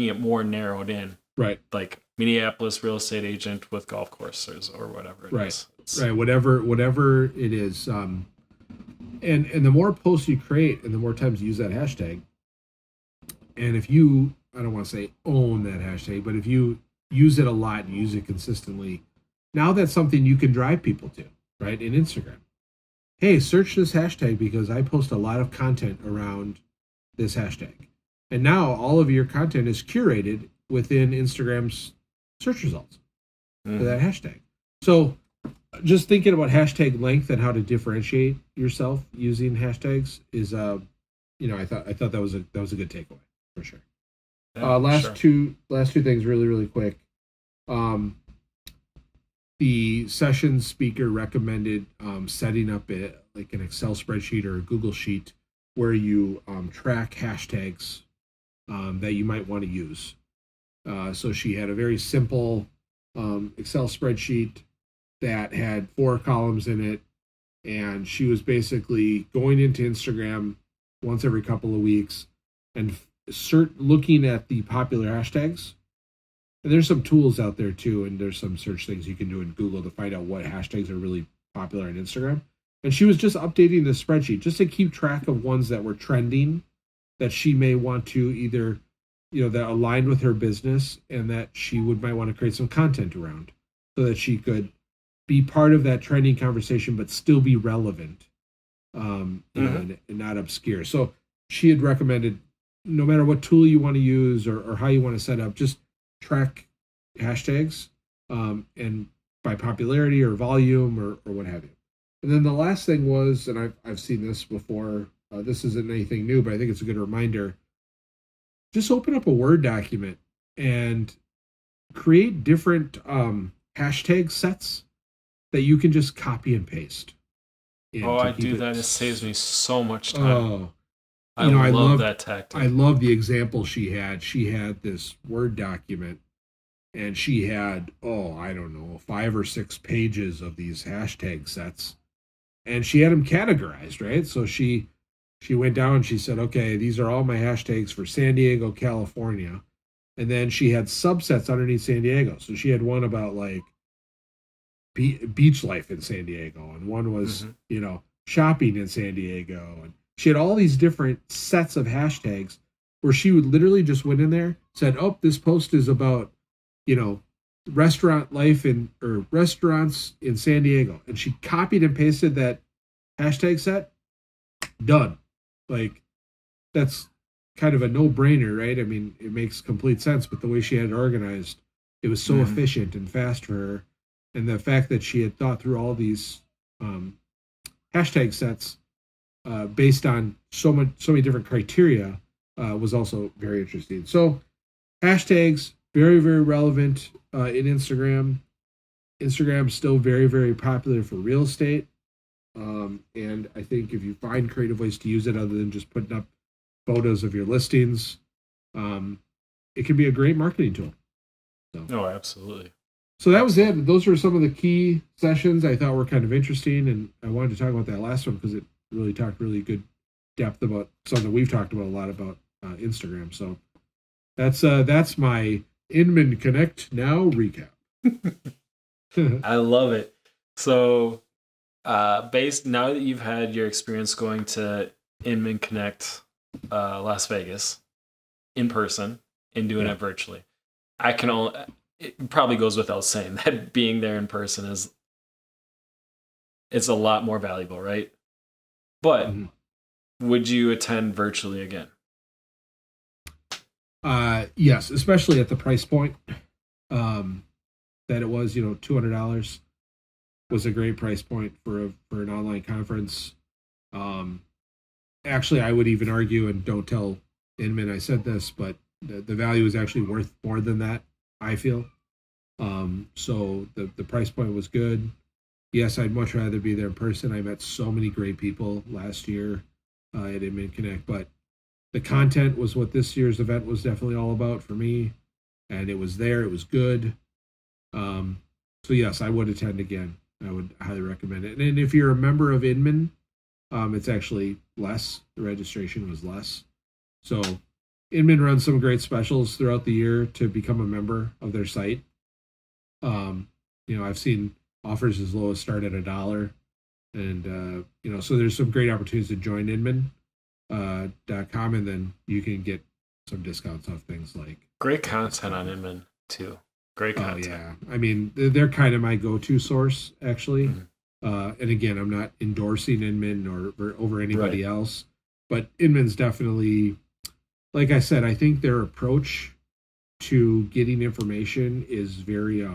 it more narrowed in, right, like Minneapolis real estate agent with golf courses or whatever it is. Right, whatever it is. And the more posts you create and the more times you use that hashtag, and if you, I don't want to say own that hashtag, but if you use it a lot and use it consistently, now that's something you can drive people to, right? In Instagram. Hey, search this hashtag because I post a lot of content around this hashtag. And now all of your content is curated within Instagram's search results for that hashtag. So just thinking about hashtag length and how to differentiate yourself using hashtags is, I thought that was a good takeaway for sure. Last two things really, really quick. The session speaker recommended setting up an Excel spreadsheet or a Google sheet where you track hashtags that you might want to use. So she had a very simple Excel spreadsheet that had 4 columns in it, and she was basically going into Instagram once every couple of weeks and looking at the popular hashtags. And there's some tools out there too, and there's some search things you can do in Google to find out what hashtags are really popular on Instagram. And she was just updating the spreadsheet just to keep track of ones that were trending that she may want to either, that aligned with her business and that she might want to create some content around so that she could be part of that trending conversation, but still be relevant, and not obscure. So she had recommended, no matter what tool you want to use or how you want to set up, just track hashtags, and by popularity or volume or what have you. And then the last thing was, and I've seen this before, this isn't anything new, but I think it's a good reminder. Just open up a Word document and create different hashtag sets that you can just copy and paste. I do that. It saves me so much time. Oh, I love that tactic. I love the example she had. She had this Word document, and she had, 5 or 6 pages of these hashtag sets, and she had them categorized, right? So she went down and she said, okay, these are all my hashtags for San Diego, California. And then she had subsets underneath San Diego. So she had one about beach life in San Diego, and one was, shopping in San Diego. And she had all these different sets of hashtags where she would literally just went in there, said, oh, this post is about, restaurant life or restaurants in San Diego. And she copied and pasted that hashtag set. Done. That's kind of a no-brainer, right? I mean, it makes complete sense, but the way she had it organized, it was so efficient and fast for her. And the fact that she had thought through all these hashtag sets based on so many different criteria was also very interesting. So hashtags, very, very relevant in Instagram. Instagram's still very, very popular for real estate. And I think if you find creative ways to use it other than just putting up photos of your listings, it can be a great marketing tool. So. Oh, absolutely. So that was it. Those were some of the key sessions I thought were kind of interesting, and I wanted to talk about that last one because it really talked really good depth about something we've talked about a lot about Instagram. So that's my Inman Connect Now recap. I love it. So, based now that you've had your experience going to Inman Connect Las Vegas in person and doing it virtually, it probably goes without saying that being there in person it's a lot more valuable, right? But would you attend virtually again? Yes, especially at the price point that it was. $200 was a great price point for an online conference. Actually, I would even argue, and don't tell Inman I said this, but the value is actually worth more than that, I feel. So the price point was good. Yes, I'd much rather be there in person. I met so many great people last year at Inman Connect, but the content was what this year's event was definitely all about for me, and it was there. It was good. So yes, I would attend again. I would highly recommend it. And if you're a member of Inman, it's actually less. The registration was less. So Inman runs some great specials throughout the year to become a member of their site. I've seen offers as low as start at $1, and so there's some great opportunities to join Inman.com, and then you can get some discounts off things like great content on Inman too. Great content. Yeah, I mean they're kind of my go-to source actually. And again, I'm not endorsing Inman or over anybody else, but Inman's definitely, like I said, I think their approach to getting information is very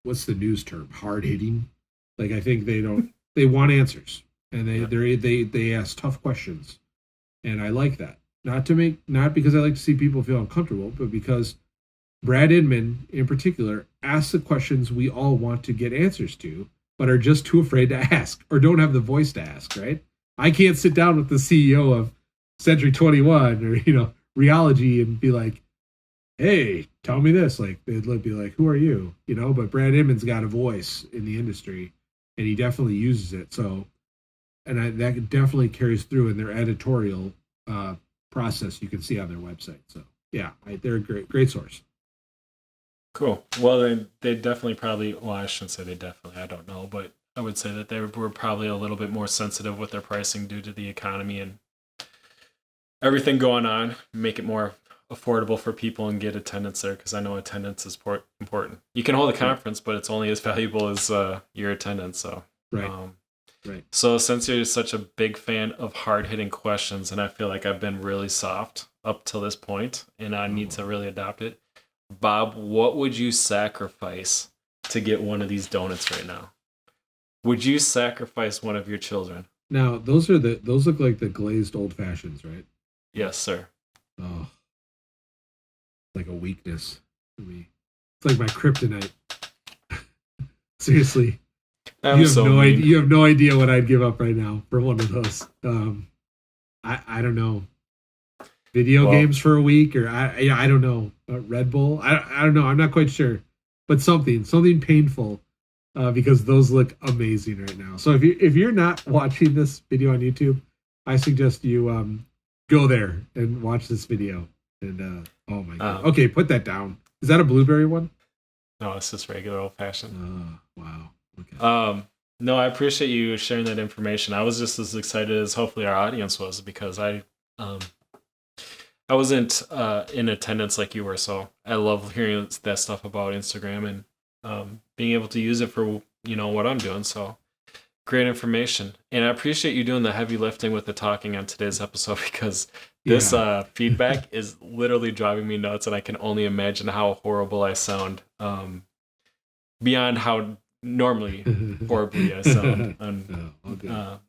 what's the news term? Hard hitting. Like I think they want answers, and they ask tough questions, and I like that. Not because I like to see people feel uncomfortable, but because Brad Inman in particular asks the questions we all want to get answers to, but are just too afraid to ask or don't have the voice to ask. Right? I can't sit down with the CEO of Century 21 or Realogy and be like, hey, tell me this. Like they'd be like, who are you? But Brad Inman's got a voice in the industry, and he definitely uses it. So, and that definitely carries through in their editorial process. You can see on their website. So, yeah, they're a great source. Cool. Well, they definitely probably. Well, I shouldn't say they definitely. I don't know, but I would say that they were probably a little bit more sensitive with their pricing due to the economy and everything going on. Make it more affordable for people and get attendance there, because I know attendance is important. You can hold a conference, but it's only as valuable as your attendance. So right. So since you're such a big fan of hard-hitting questions, and I feel like I've been really soft up till this point, and I need to really adopt it, Bob, what would you sacrifice to get one of these donuts right now? Would you sacrifice one of your children? Now those look like the glazed old fashions, right? Yes, sir. Oh. Like a weakness for me. It's like my kryptonite. Seriously. You have no idea what I'd give up right now for one of those. I don't know. Video games for a week, or I don't know. Red Bull. I don't know. I'm not quite sure, but something painful, because those look amazing right now. So if you're not watching this video on YouTube, I suggest you go there and watch this video. And oh my god. Okay, put that down. Is that a blueberry one? No, it's just regular old fashioned. Wow. Okay. No, I appreciate you sharing that information. I was just as excited as hopefully our audience was, because I wasn't in attendance like you were, so I love hearing that stuff about Instagram and being able to use it for what I'm doing. So great information, and I appreciate you doing the heavy lifting with the talking on today's episode, because this feedback is literally driving me nuts, and I can only imagine how horrible I sound, beyond how normally horribly I sound on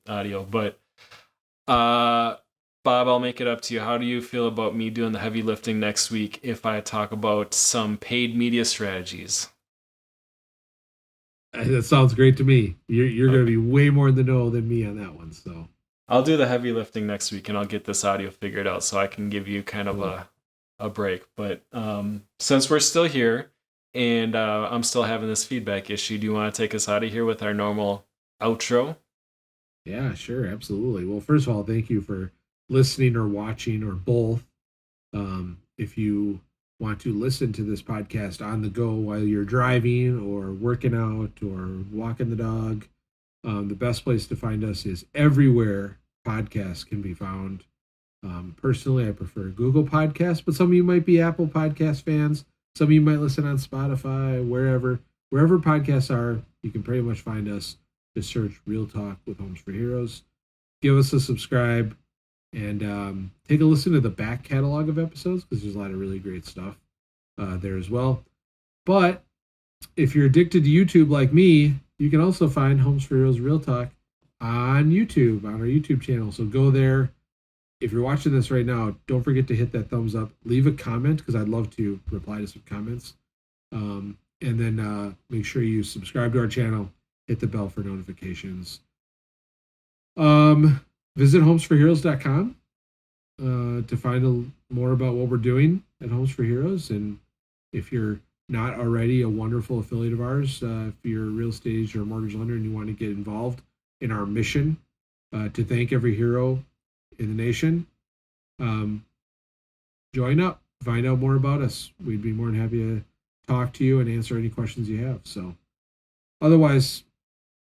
audio. But Bob, I'll make it up to you. How do you feel about me doing the heavy lifting next week if I talk about some paid media strategies? That sounds great to me. You're going to be way more in the know than me on that one. So I'll do the heavy lifting next week, and I'll get this audio figured out so I can give you kind of a break. But since we're still here and I'm still having this feedback issue, do you want to take us out of here with our normal outro? Yeah, sure, absolutely. Well, first of all, thank you for listening or watching or both. If you want to listen to this podcast on the go while you're driving or working out or walking the dog, the best place to find us is everywhere podcasts can be found. Personally, I prefer Google Podcasts, but some of you might be Apple Podcast fans. Some of you might listen on Spotify, wherever podcasts are, you can pretty much find us. Just search Real Talk with Homes for Heroes. Give us a subscribe and take a listen to the back catalog of episodes because there's a lot of really great stuff there as well. But if you're addicted to YouTube like me, you can also find Homes for Heroes Real Talk on YouTube, on our YouTube channel. So go there. If you're watching this right now, don't forget to hit that thumbs up. Leave a comment because I'd love to reply to some comments. And then make sure you subscribe to our channel. Hit the bell for notifications. Visit homesforheroes.com to find more about what we're doing at Homes for Heroes. And if you're not already a wonderful affiliate of ours, if you're a real estate agent or mortgage lender and you want to get involved in our mission to thank every hero in the nation, join up, find out more about us. We'd be more than happy to talk to you and answer any questions you have. So otherwise,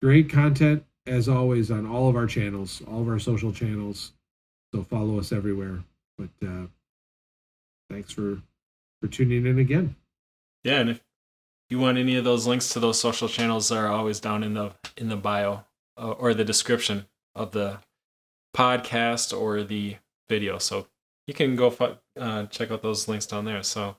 great content as always on all of our channels, all of our social channels. So follow us everywhere. But thanks for tuning in again. Yeah, and if you want any of those links to those social channels, are always down in the bio or the description of the podcast or the video. So you can go check out those links down there. So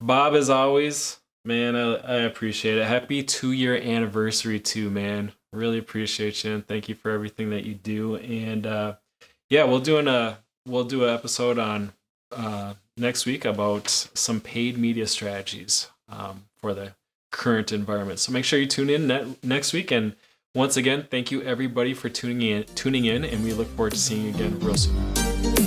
Bob, as always, man, I appreciate it. Happy 2-year anniversary too, man. Really appreciate you and thank you for everything that you do. And yeah, we'll do an episode on next week about some paid media strategies for the current environment. So make sure you tune in next week. And once again, thank you everybody for tuning in, and we look forward to seeing you again real soon.